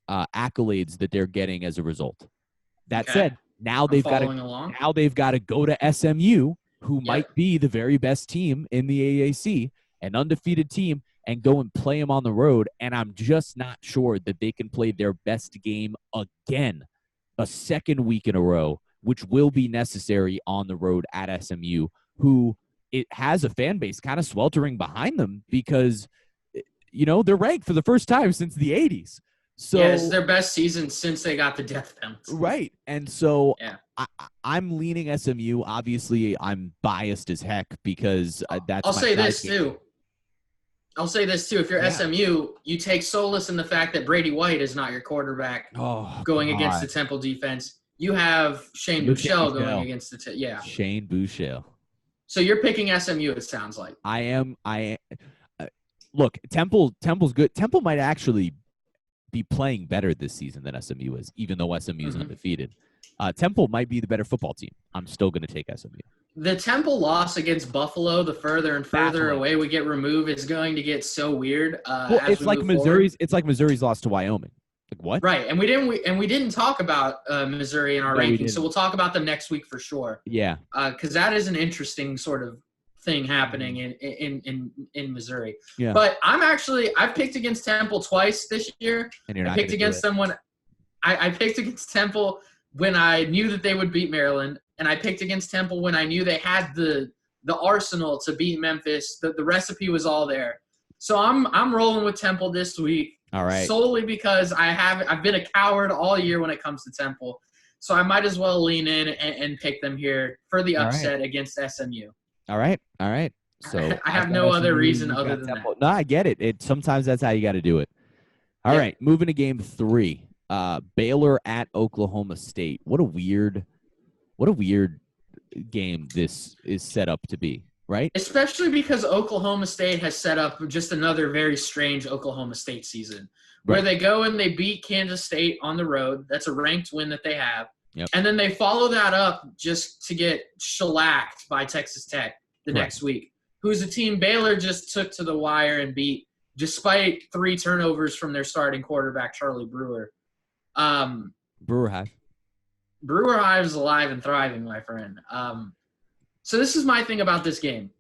accolades that they're getting as a result. That said, now they've got to go to SMU, who might be the very best team in the AAC, an undefeated team and go and play them on the road. And I'm just not sure that they can play their best game again, a second week in a row, which will be necessary on the road at SMU, who it has a fan base kind of sweltering behind them because, they're ranked for the first time since the 80s. So yeah, it's their best season since they got the death penalty. Right. And so I'm leaning SMU. Obviously, I'm biased as heck because that's I'll say this too. If you're SMU, you take solace in the fact that Brady White is not your quarterback going against the Temple defense. You have Shane Buechele going against the Shane Buechele. So you're picking SMU, it sounds like. I am. Look, Temple's good. Temple might actually be playing better this season than SMU is, even though SMU is undefeated. Temple might be the better football team. I'm still going to take SMU. The Temple loss against Buffalo, the further and further away we get removed, is going to get so weird. It's like Missouri's. It's like Missouri's loss to Wyoming. Like what? Right, and we didn't talk about Missouri in our rankings, so we'll talk about them next week for sure. Yeah, because that is an interesting sort of thing happening in Missouri. Yeah. But I've picked against Temple twice this year. And you're not I picked against them when I picked against Temple when I knew that they would beat Maryland, and I picked against Temple when I knew they had the arsenal to beat Memphis. The recipe was all there. So I'm rolling with Temple this week. All right. Solely because I've been a coward all year when it comes to Temple. So I might as well lean in and pick them here for the upset against SMU. All right. So I have no other reason other than that. No, I get it. Sometimes that's how you got to do it. All right, moving to game 3. Baylor at Oklahoma State. What a weird game this is set up to be, right? Especially because Oklahoma State has set up just another very strange Oklahoma State season where they go and they beat Kansas State on the road. That's a ranked win that they have. Yep. And then they follow that up just to get shellacked by Texas Tech the next week, who's a team Baylor just took to the wire and beat despite 3 turnovers from their starting quarterback, Charlie Brewer. Brewer Hive. Brewer Hive is alive and thriving, my friend. So this is my thing about this game.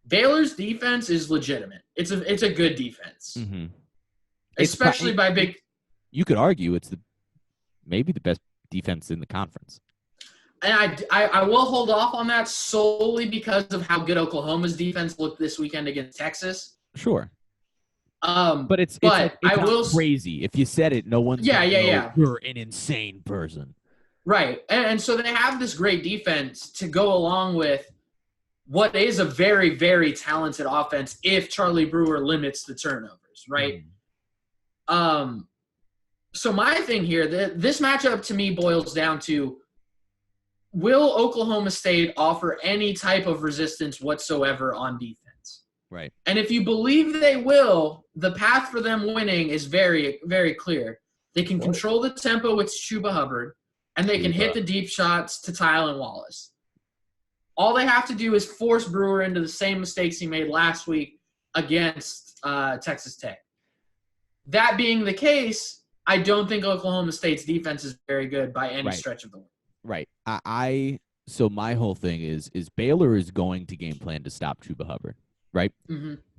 Baylor's defense is legitimate. It's a good defense, especially by big. You could argue it's maybe the best defense in the conference. And I will hold off on that solely because of how good Oklahoma's defense looked this weekend against Texas. Sure. But it's not crazy. If you said it, no one's you're an insane person. Right. And so they have this great defense to go along with what is a very, very talented offense if Charlie Brewer limits the turnovers, right? So my thing here, this matchup to me boils down to, will Oklahoma State offer any type of resistance whatsoever on defense? Right. And if you believe they will, the path for them winning is very, very clear. They can control the tempo with Chuba Hubbard, and they can hit the deep shots to Tylan Wallace. All they have to do is force Brewer into the same mistakes he made last week against Texas Tech. That being the case, I don't think Oklahoma State's defense is very good by any stretch of the way. Right. So my whole thing is Baylor is going to game plan to stop Chuba Hubbard, right?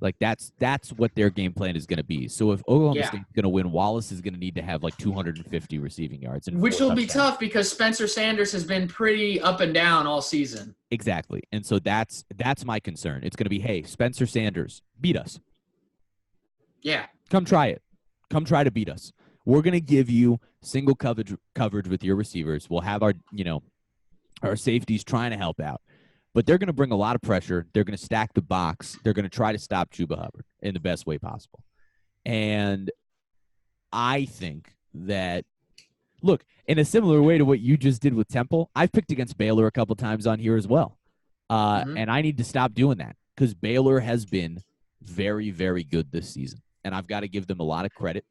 Like that's what their game plan is going to be. So if Oklahoma State's going to win, Wallace is going to need to have like 250 receiving yards, which will be tough because Spencer Sanders has been pretty up and down all season. Exactly, and so that's my concern. It's going to be, hey, Spencer Sanders, beat us. Yeah, come try it. Come try to beat us. We're going to give you single coverage with your receivers. We'll have our safeties trying to help out. But they're going to bring a lot of pressure. They're going to stack the box. They're going to try to stop Chuba Hubbard in the best way possible. And I think that, look, in a similar way to what you just did with Temple, I've picked against Baylor a couple times on here as well. And I need to stop doing that because Baylor has been very, very good this season. And I've got to give them a lot of credit.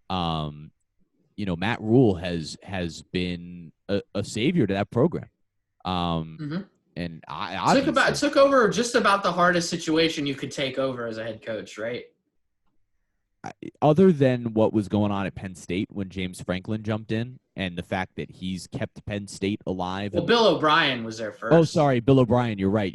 Matt Rule has been a savior to that program. And I took over just about the hardest situation you could take over as a head coach, right? other than what was going on at Penn State when James Franklin jumped in and the fact that he's kept Penn State alive. Well, Bill O'Brien was there first. Oh, sorry, Bill O'Brien. You're right.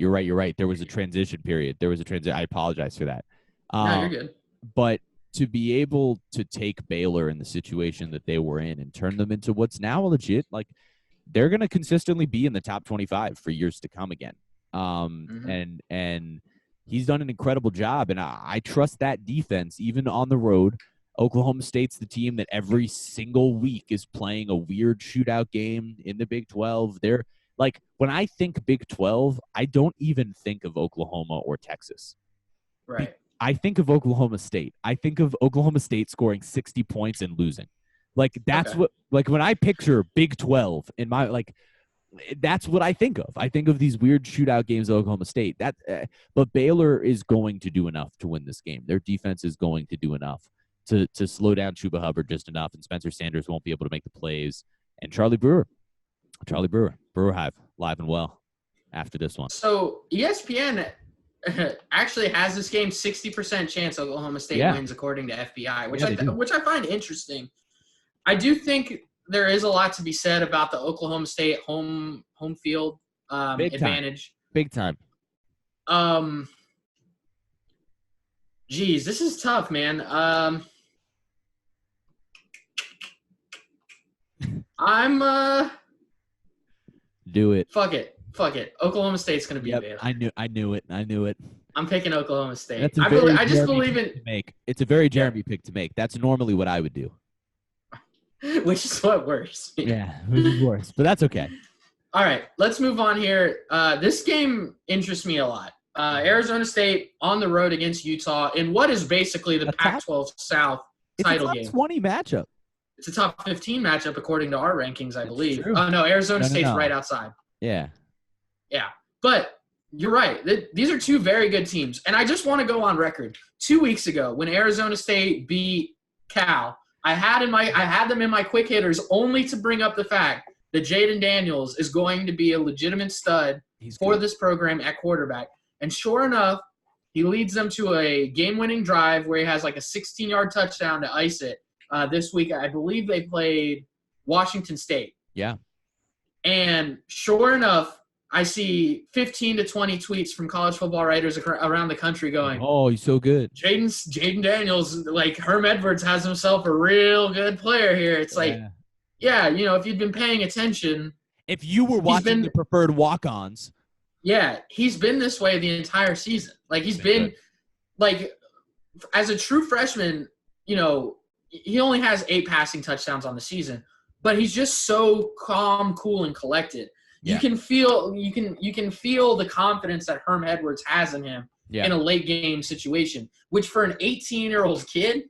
There was a transition period. I apologize for that. No, you're good. But to be able to take Baylor in the situation that they were in and turn them into what's now legit, like they're going to consistently be in the top 25 for years to come again. And he's done an incredible job, and I trust that defense even on the road. Oklahoma State's the team that every single week is playing a weird shootout game in the Big 12. They're like, when I think Big 12, I don't even think of Oklahoma or Texas. Right. I think of Oklahoma State. I think of Oklahoma State scoring 60 points and losing. Like, that's what, like, when I picture Big 12 in my, like, that's what I think of. I think of these weird shootout games of Oklahoma State. But Baylor is going to do enough to win this game. Their defense is going to do enough to slow down Chuba Hubbard just enough, and Spencer Sanders won't be able to make the plays. And Charlie Brewer Hive, live and well after this one. So ESPN actually has this game 60% chance Oklahoma State wins according to FBI, which I find interesting. I do think there is a lot to be said about the Oklahoma State home field advantage. Big time. Geez, this is tough, man. Do it. Fuck it. Oklahoma State's gonna beat Baylor. I knew it. I'm picking Oklahoma State. I just believe in. It's a very Jeremy pick to make. That's normally what I would do. Which is what worse. Yeah, which is worse, but that's okay. All right, let's move on here. This game interests me a lot. Arizona State on the road against Utah in what is basically the Pac-12 South title game. It's a top 20 matchup. It's a top 15 matchup according to our rankings, I believe. Oh, no, Arizona State's right outside. Yeah. Yeah, but you're right. These are two very good teams, and I just want to go on record. 2 weeks ago when Arizona State beat Cal, I had them in my quick hitters only to bring up the fact that Jaden Daniels is going to be a legitimate stud for this program at quarterback. And sure enough, he leads them to a game-winning drive where he has like a 16-yard touchdown to ice it. This week, I believe they played Washington State. Yeah. And sure enough, I see 15 to 20 tweets from college football writers around the country going, "Oh, he's so good. Jaden Daniels, like Herm Edwards has himself a real good player here." It's like, yeah, if you'd been paying attention. If you were watching the Preferred Walk-Ons. Yeah, he's been this way the entire season. Like, he's been, like, as a true freshman, he only has 8 passing touchdowns on the season, but he's just so calm, cool, and collected. Yeah. You can feel the confidence that Herm Edwards has in him in a late game situation, which for an 18-year-old kid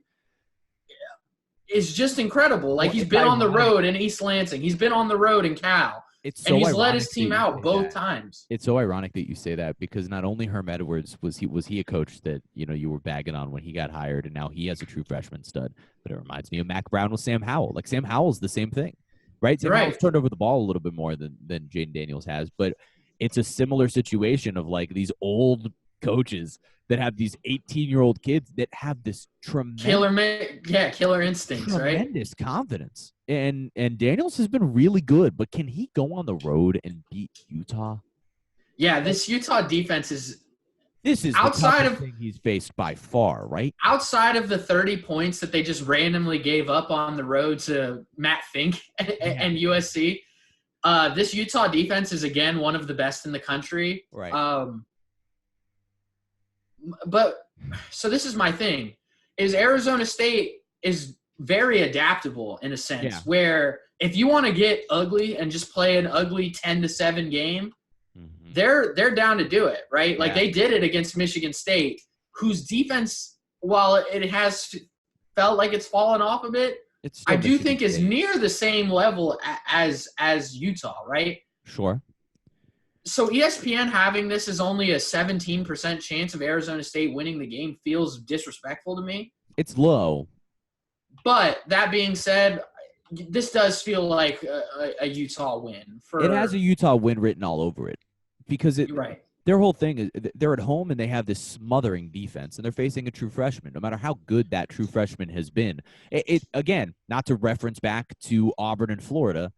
is just incredible. Like, he's been on the road in East Lansing, he's been on the road in Cal, and he's led his team out both times. It's so ironic that you say that, because not only Herm Edwards was he a coach that you were bagging on when he got hired, and now he has a true freshman stud. But it reminds me of Mac Brown with Sam Howell. Like, Sam Howell's the same thing. Right? Sam Howell's turned over the ball a little bit more than Jaden Daniels has, but it's a similar situation of like these old coaches that have these 18-year-old kids that have this tremendous killer instincts, tremendous confidence. And Daniels has been really good, but can he go on the road and beat Utah? Yeah, this Utah defense is outside the toughest thing he's faced by far, right? Outside of the 30 points that they just randomly gave up on the road to Matt Fink and USC, this Utah defense is, again, one of the best in the country. Right. But so this is my thing, is Arizona State is very adaptable in a sense where if you want to get ugly and just play an ugly 10-7 game, they're down to do it, right? Like, they did it against Michigan State, whose defense, while it has felt like it's fallen off a bit, I do think is near the same level as Utah, right? Sure. So ESPN having this as only a 17% chance of Arizona State winning the game feels disrespectful to me. It's low. But that being said, this does feel like a Utah win. It has a Utah win written all over it. Because their whole thing is they're at home and they have this smothering defense, and they're facing a true freshman. No matter how good that true freshman has been, it again, not to reference back to Auburn and Florida,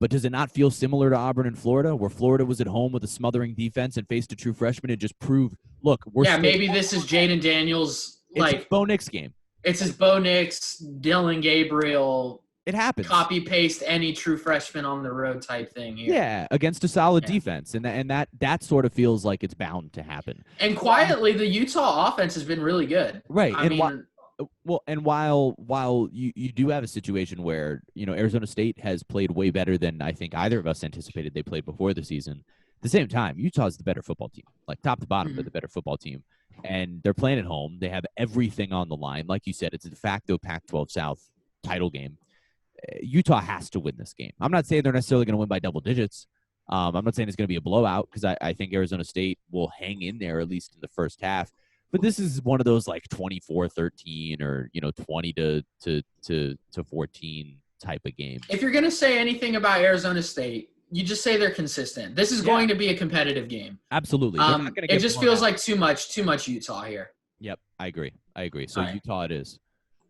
but does it not feel similar to Auburn and Florida, where Florida was at home with a smothering defense and faced a true freshman and just proved, look, maybe this is Jaden Daniels. It's Bo Nix game. It's his Bo Nix, Dylan Gabriel. It happens. Copy paste any true freshman on the road type thing here. Yeah, against a solid defense, and that sort of feels like it's bound to happen. And quietly, the Utah offense has been really good. Right, while you do have a situation where Arizona State has played way better than I think either of us anticipated they played before the season. At the same time, Utah's the better football team, like top to bottom, they're the better football team, and they're playing at home. They have everything on the line, like you said. It's a de facto Pac-12 South title game. Utah has to win this game. I'm not saying they're necessarily going to win by double digits. I'm not saying it's going to be a blowout because I think Arizona State will hang in there at least in the first half. But this is one of those like 24-13 or 20-14 type of games. If you're going to say anything about Arizona State, you just say they're consistent. This is going to be a competitive game. Absolutely. It just feels like too much Utah here. Yep, I agree. So Utah it is.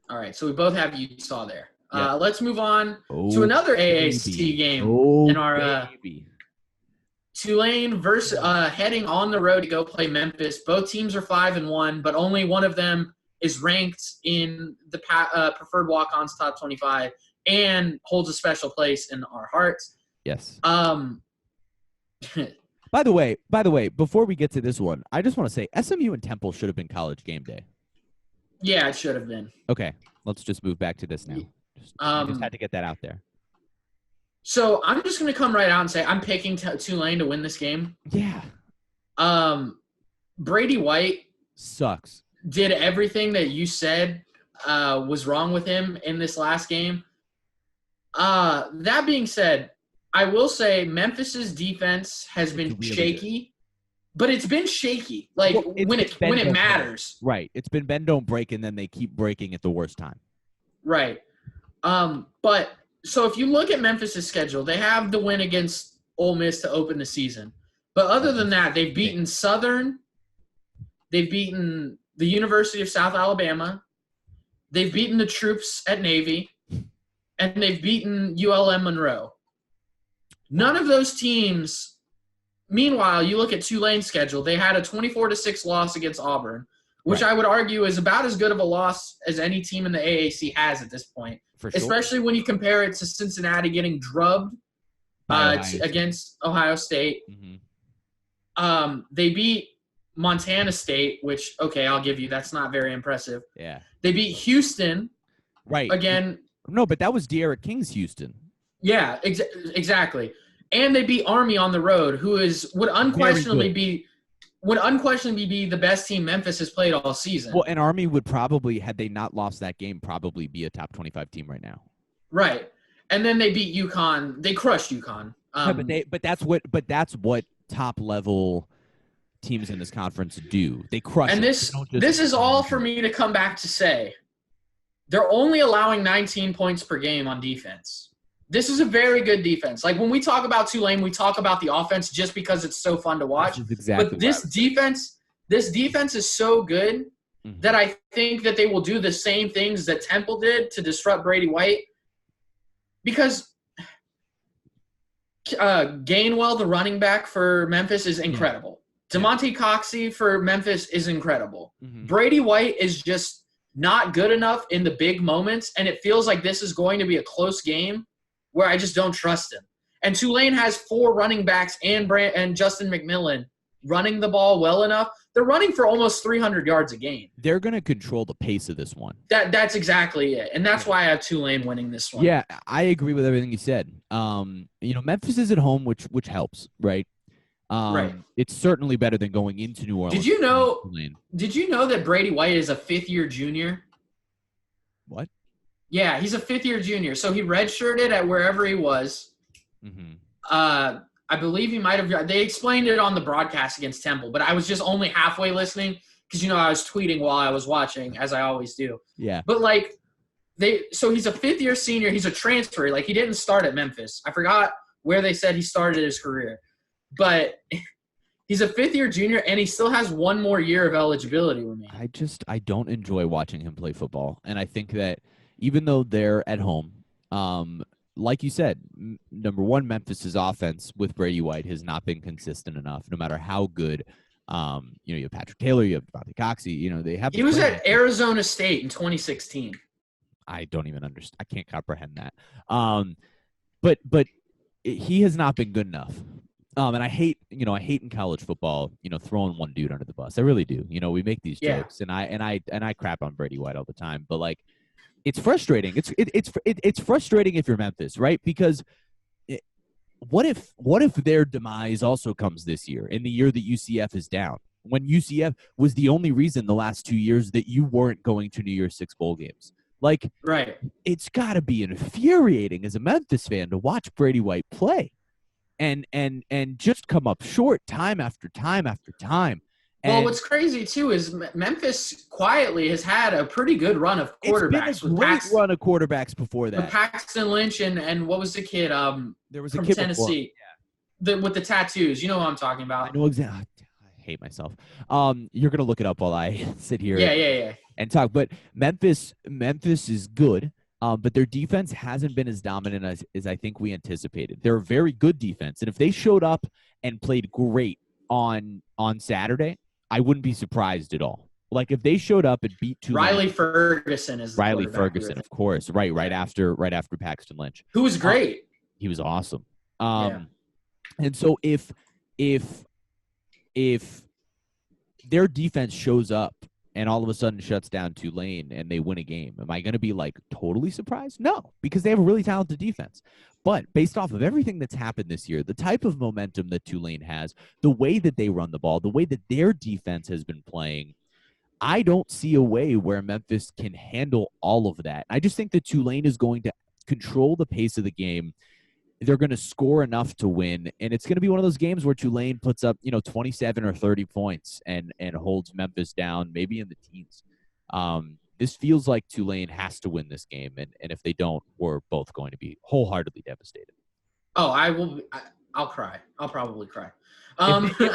All right, so we both have Utah there. Yep. Let's move on to another AAC game in our Tulane versus heading on the road to go play Memphis. Both teams are 5-1, but only one of them is ranked in the Preferred Walk-Ons top 25 and holds a special place in our hearts. Yes. By the way, before we get to this one, I just want to say SMU and Temple should have been College game day. Yeah, it should have been. Okay, let's just move back to this now. I just had to get that out there. So I'm just going to come right out and say I'm picking Tulane to win this game. Yeah. Brady White sucks. Did everything that you said was wrong with him in this last game. That being said, I will say Memphis's defense has been really shaky, good. But it's been shaky. Like when it matters. Right. It's been bend don't break, and then they keep breaking at the worst time. Right. But so if you look at Memphis's schedule, they have the win against Ole Miss to open the season. But other than that, they've beaten Southern, they've beaten the University of South Alabama, they've beaten the Troops at Navy, and they've beaten ULM Monroe. None of those teams – meanwhile, you look at Tulane's schedule, they had a 24-6 loss against Auburn, which I would argue is about as good of a loss as any team in the AAC has at this point. For sure. Especially when you compare it to Cincinnati getting drubbed against Ohio State. Mm-hmm. They beat Montana State, which, okay, I'll give you. That's not very impressive. Yeah. They beat Houston. Right. Again. No, but that was De'Aaron King's Houston. Yeah, exactly. And they beat Army on the road, who would unquestionably be the best team Memphis has played all season. Well, and Army would probably, had they not lost that game, probably be a top 25 team right now. Right. And then they beat UConn. They crushed UConn. But that's what top level teams in this conference do. They crush. And this is all for me to come back to say they're only allowing 19 points per game on defense. This is a very good defense. Like when we talk about Tulane, we talk about the offense just because it's so fun to watch. But this defense is so good that I think that they will do the same things that Temple did to disrupt Brady White. Because Gainwell, the running back for Memphis, is incredible. DeMonte Coxey for Memphis is incredible. Mm-hmm. Brady White is just not good enough in the big moments, and it feels like this is going to be a close game where I just don't trust him. And Tulane has 4 running backs and Justin McMillan running the ball well enough. They're running for almost 300 yards a game. They're going to control the pace of this one. That's exactly it. And that's why I have Tulane winning this one. Yeah, I agree with everything you said. Memphis is at home, which helps, right? Right. It's certainly better than going into New Orleans. Did you know that Brady White is a 5th-year junior? What? Yeah, he's a 5th-year junior. So he redshirted at wherever he was. Mm-hmm. I believe he might have – they explained it on the broadcast against Temple, but I was just only halfway listening because, I was tweeting while I was watching, as I always do. Yeah. But, so he's a 5th-year senior. He's a transfer. He didn't start at Memphis. I forgot where they said he started his career. But He's a fifth-year junior, and he still has one more year of eligibility remaining. I don't enjoy watching him play football, and I think that even though they're at home, like you said, number one, Memphis's offense with Brady White has not been consistent enough, no matter how good. You have Patrick Taylor, you have Devontae Coxey. They have. He was at Arizona State in 2016. I don't even understand. I can't comprehend that. But he has not been good enough. And I hate in college football, throwing one dude under the bus. I really do. We make these jokes, and I crap on Brady White all the time. But like, it's frustrating. It's frustrating if you're Memphis, right? Because what if their demise also comes this year, in the year that UCF is down, when UCF was the only reason the last 2 years that you weren't going to New Year's Six bowl games? Like, right? It's got to be infuriating as a Memphis fan to watch Brady White play, and just come up short time after time after time. Well, what's crazy too is Memphis quietly has had a pretty good run of quarterbacks. It's been a great run of quarterbacks before that. With Paxton Lynch and what was the kid? There was from a kid Tennessee, with the tattoos. You know what I'm talking about? I know exactly. I hate myself. You're gonna look it up while I sit here. Yeah. And talk. But Memphis is good. But their defense hasn't been as dominant as I think we anticipated. They're a very good defense, and if they showed up and played great on Saturday, I wouldn't be surprised at all. Like, if they showed up and beat Tulane. Riley Ferguson is the Riley Ferguson, of course, right after Paxton Lynch, who was great. He was awesome. And so if their defense shows up and all of a sudden shuts down Tulane and they win a game, am I going to be like totally surprised? No, because they have a really talented defense. But based off of everything that's happened this year, the type of momentum that Tulane has, the way that they run the ball, the way that their defense has been playing, I don't see a way where Memphis can handle all of that. I just think that Tulane is going to control the pace of the game. They're going to score enough to win, and it's going to be one of those games where Tulane puts up, 27 or 30 points and holds Memphis down, maybe in the teens. This feels like Tulane has to win this game, and if they don't, we're both going to be wholeheartedly devastated. Oh, I will. I'll cry. I'll probably cry.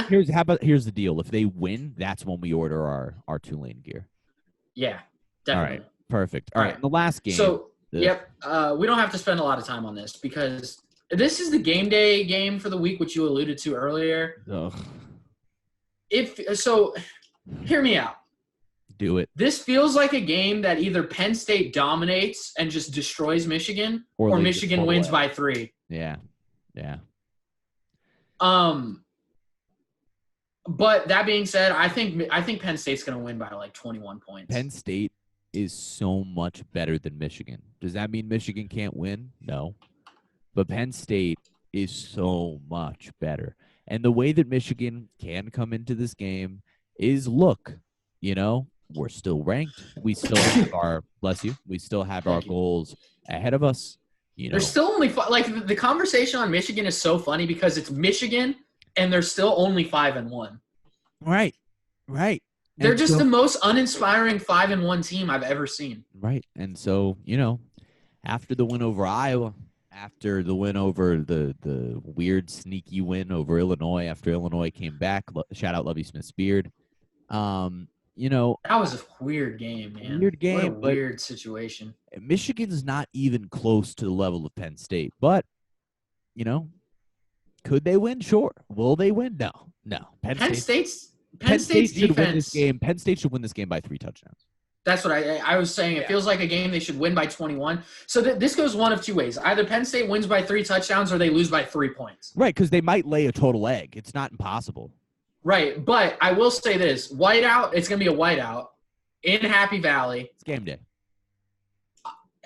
Here's the deal. If they win, that's when we order our Tulane gear. Yeah, definitely. All right, perfect. All right, the last game. So, yep, we don't have to spend a lot of time on this because this is the game day game for the week, which you alluded to earlier. Ugh. Hear me out. Do it. This feels like a game that either Penn State dominates and just destroys Michigan, or Michigan wins by 3. Yeah. But that being said, I think Penn State's going to win by like 21 points. Penn State is so much better than Michigan. Does that mean Michigan can't win? No. But Penn State is so much better. And the way that Michigan can come into this game is, look, we're still ranked. We still have our our goals ahead of us. There's still only the conversation on Michigan is so funny because it's Michigan and they're still only 5-1. Right. They're just the most uninspiring 5-1 team I've ever seen. Right. And so, after the win over Iowa, after the win over the weird sneaky win over Illinois, after Illinois came back, shout out Lovie Smith-Beard. That was a weird game, man. What a weird situation. Michigan's not even close to the level of Penn State, but could they win? Sure. Will they win? No. Penn State's defense should win this game. Penn State should win this game by 3 touchdowns. That's what I was saying. It feels like a game they should win by 21. So this goes one of two ways. Either Penn State wins by 3 touchdowns or they lose by 3 points. Right, because they might lay a total egg. It's not impossible. Right, but I will say this. Whiteout, it's going to be a whiteout in Happy Valley. It's game day.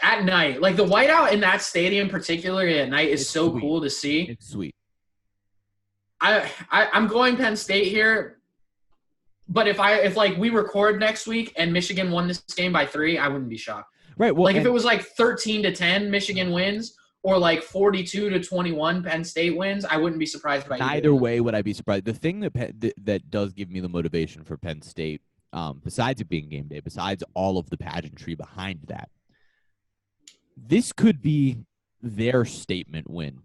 At night. Like, the whiteout in that stadium, particularly at night, is so sweet. Cool to see. It's sweet. I'm going Penn State here. But if we record next week and Michigan won this game by 3, I wouldn't be shocked. Right. Well, if it was 13-10 Michigan wins or 42-21 Penn State wins, I wouldn't be surprised by either way. Would I be surprised? The thing that does give me the motivation for Penn State, besides it being game day, besides all of the pageantry behind that, this could be their statement win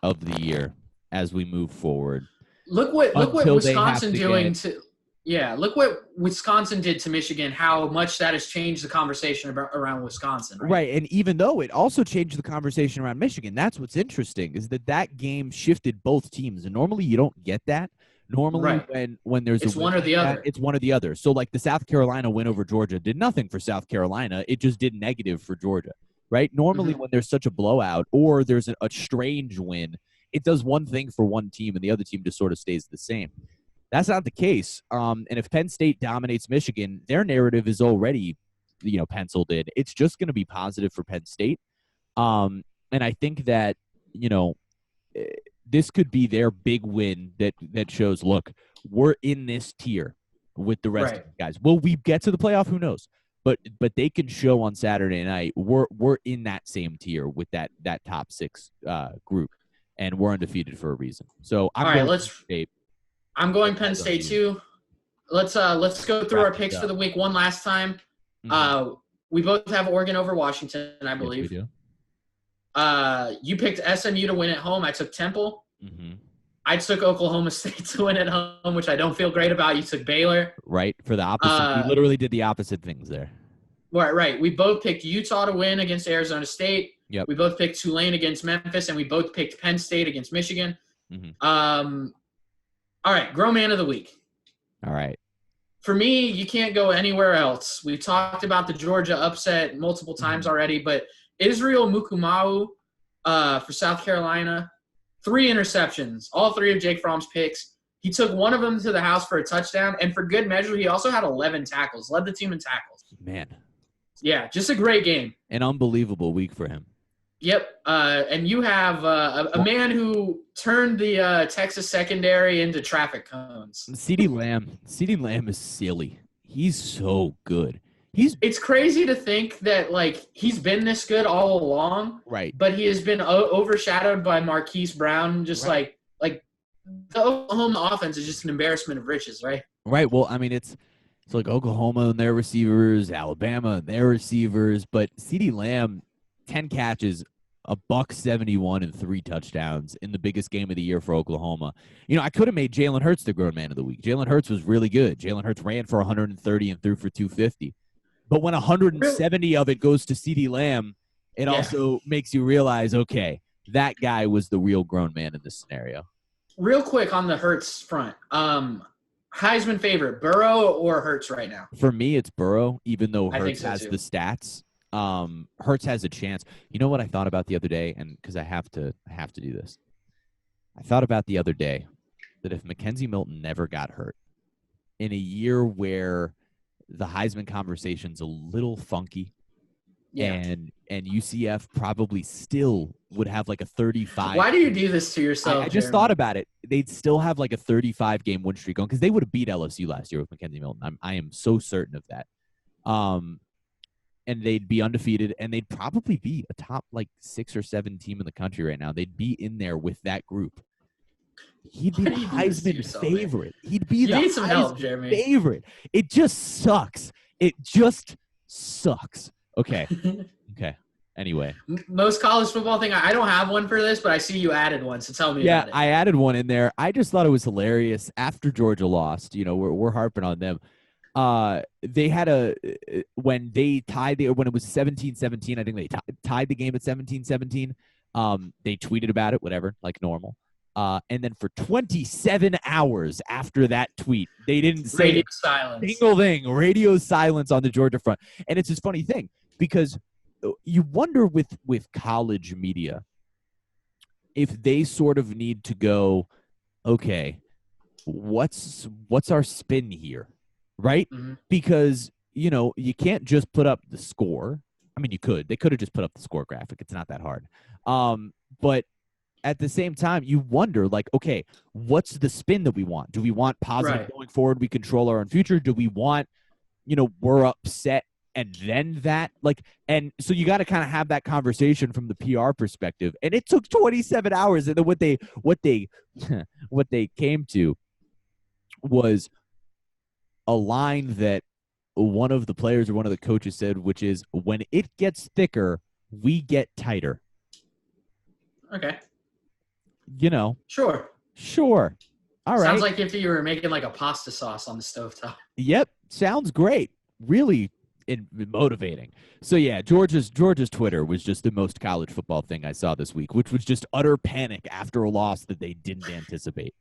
of the year as we move forward. Look what Wisconsin doing to. Yeah, look what Wisconsin did to Michigan, how much that has changed the conversation around Wisconsin. Right, and even though it also changed the conversation around Michigan, that's what's interesting is that game shifted both teams. And normally you don't get that. Normally when there's it's one or the other. It's one or the other. So like the South Carolina win over Georgia did nothing for South Carolina. It just did negative for Georgia, right? Normally when there's such a blowout or there's a strange win, it does one thing for one team and the other team just sort of stays the same. That's not the case. And if Penn State dominates Michigan, their narrative is already, penciled in. It's just going to be positive for Penn State. And I think that, this could be their big win that shows, look, we're in this tier with the rest of the guys. Will we get to the playoff? Who knows? But they can show on Saturday night we're in that same tier with that top 6 group, and we're undefeated for a reason. So I'm going Penn State too. Let's go through our picks for the week one last time. We both have Oregon over Washington, I believe. Yes, we do. You picked SMU to win at home. I took Temple. I took Oklahoma State to win at home, which I don't feel great about. You took Baylor. Right, for the opposite. We literally did the opposite things there. Right. We both picked Utah to win against Arizona State. Yep. We both picked Tulane against Memphis, and we both picked Penn State against Michigan. All right, Grown Man of the Week. All right. For me, you can't go anywhere else. We've talked about the Georgia upset multiple times already, but Israel Mukumau for South Carolina, 3 interceptions, all 3 of Jake Fromm's picks. He took one of them to the house for a touchdown, and for good measure, he also had 11 tackles, led the team in tackles. Man. Yeah, just a great game. An unbelievable week for him. Yep, and you have a man who turned the Texas secondary into traffic cones. CeeDee Lamb is silly. He's so good. It's crazy to think that he's been this good all along, right? But he has been overshadowed by Marquise Brown. Just like the Oklahoma offense is just an embarrassment of riches, right? Right. Well, I mean, it's like Oklahoma and their receivers, Alabama and their receivers, but CeeDee Lamb. 10 catches, $171 and 3 touchdowns in the biggest game of the year for Oklahoma. I could have made Jalen Hurts the Grown Man of the Week. Jalen Hurts was really good. Jalen Hurts ran for 130 and threw for 250. But when 170 of it goes to CeeDee Lamb, it also makes you realize, okay, that guy was the real grown man in this scenario. Real quick on the Hurts front, Heisman favorite, Burrow or Hurts right now? For me, it's Burrow, even though Hurts has the stats. Hurts has a chance. You know what I thought about the other day, and because I have to do this. I thought about the other day that if Mackenzie Milton never got hurt in a year where the Heisman conversation's a little funky, and UCF probably still would have a 35. Why do you do this to yourself? I just thought about it. They'd still have a 35-game win streak going because they would have beat LSU last year with Mackenzie Milton. I am so certain of that. And they'd be undefeated, and they'd probably be a top 6 or 7 team in the country right now. They'd be in there with that group. He'd be the Heisman favorite. He'd be the Heisman favorite. It just sucks. Okay. Okay. Anyway. Most college football thing, I don't have one for this, but I see you added one, so tell me about it. Yeah, I added one in there. I just thought it was hilarious. After Georgia lost, we're harping on them. They had when it was 17-17, I think they tied the game at 17-17. They tweeted about it, whatever, like normal. And then for 27 hours after that tweet, they didn't say a single thing. Radio silence on the Georgia front. And it's this funny thing because you wonder with college media if they sort of need to go, okay, what's our spin here? Right? Mm-hmm. Because, you can't just put up the score. I mean, you could. They could have just put up the score graphic. It's not that hard. But at the same time, you wonder, okay, what's the spin that we want? Do we want positive going forward? We control our own future. Do we want, we're upset and then that? And so you got to kind of have that conversation from the PR perspective. And it took 27 hours. And then what they came to was a line that one of the players or one of the coaches said, which is, when it gets thicker, we get tighter. Okay. Sure. All right. Sounds like if you were making like a pasta sauce on the stovetop. Yep. Sounds great. Really motivating. So yeah, Georgia's Twitter was just the most college football thing I saw this week, which was just utter panic after a loss that they didn't anticipate.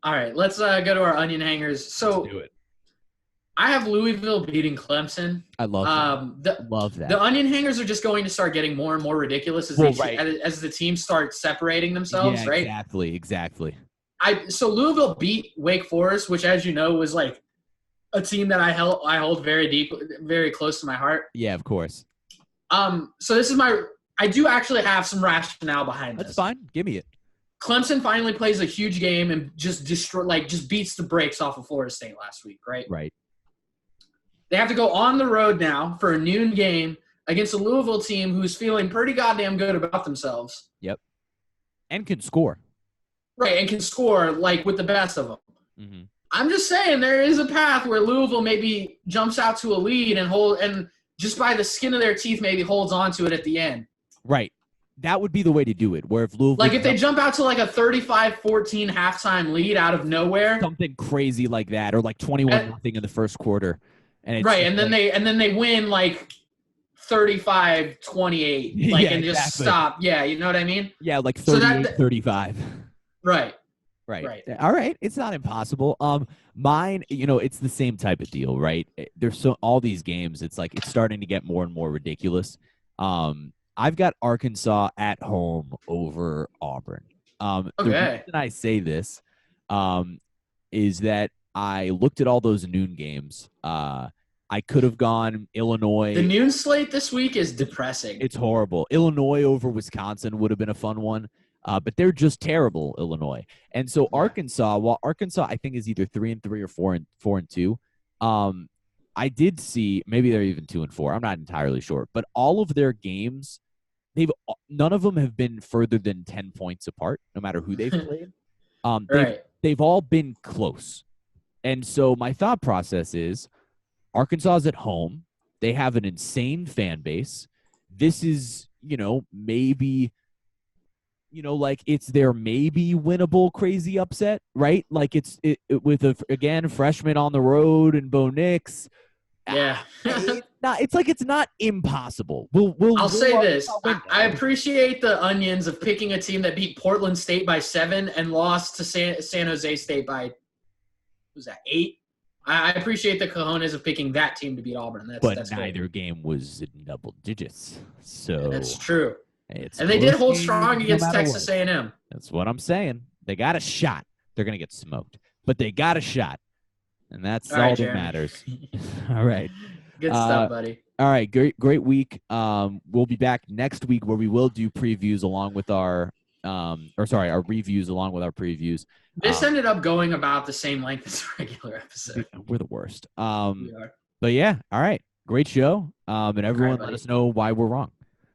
All right, let's go to our onion hangers. So let's do it. I have Louisville beating Clemson. I love that. Love that. The onion hangers are just going to start getting more and more ridiculous as as the teams start separating themselves, right? Exactly. So Louisville beat Wake Forest, which, as you know, was like a team that I hold very close to my heart. Yeah, of course. So this is I do actually have some rationale behind this. That's fine. Give me it. Clemson finally plays a huge game and just beats the brakes off of Florida State last week, right? Right. They have to go on the road now for a noon game against a Louisville team who's feeling pretty goddamn good about themselves. Yep. And can score. Right, and can score like with the best of them. Mm-hmm. I'm just saying there is a path where Louisville maybe jumps out to a lead and just by the skin of their teeth maybe holds on to it at the end. Right. That would be the way to do it. Where if Louisville, if they jump out to like a 35-14 halftime lead out of nowhere, something crazy like that, or like 21-0 in the first quarter, and it's right, and then they win like 35-28, and just stop. Yeah, you know what I mean? Yeah, like 38-35. Right. All right. It's not impossible. Mine, it's the same type of deal, right? There's all these games. It's like it's starting to get more and more ridiculous. I've got Arkansas at home over Auburn. The reason I say this is that I looked at all those noon games. I could have gone Illinois. The noon slate this week is depressing. It's horrible. Illinois over Wisconsin would have been a fun one. But they're just terrible, Illinois. And so Arkansas, while Arkansas I think is either 3-3 or 4-2, I did see maybe they're even 2-4. I'm not entirely sure, but all of their games, none of them have been further than 10 points apart, no matter who they've played. They've all been close. And so my thought process is Arkansas is at home. They have an insane fan base. This is, maybe it's their maybe winnable crazy upset, right? Like it's with again freshman on the road and Bo Nix. Yeah, it's not impossible. I'll say this: I appreciate the onions of picking a team that beat Portland State by 7 and lost to San Jose State by 8. I appreciate the cojones of picking that team to beat Auburn. That's neither game was in double digits, so that's true. And they did hold strong against Texas A&M. That's what I'm saying. They got a shot. They're going to get smoked. But they got a shot. And that's all that matters. All right. Good stuff, buddy. All right. Great week. We'll be back next week where we will do previews along with our reviews along with our previews. This ended up going about the same length as a regular episode. We're the worst. We are. But yeah. All right. Great show. And everyone let us know why we're wrong.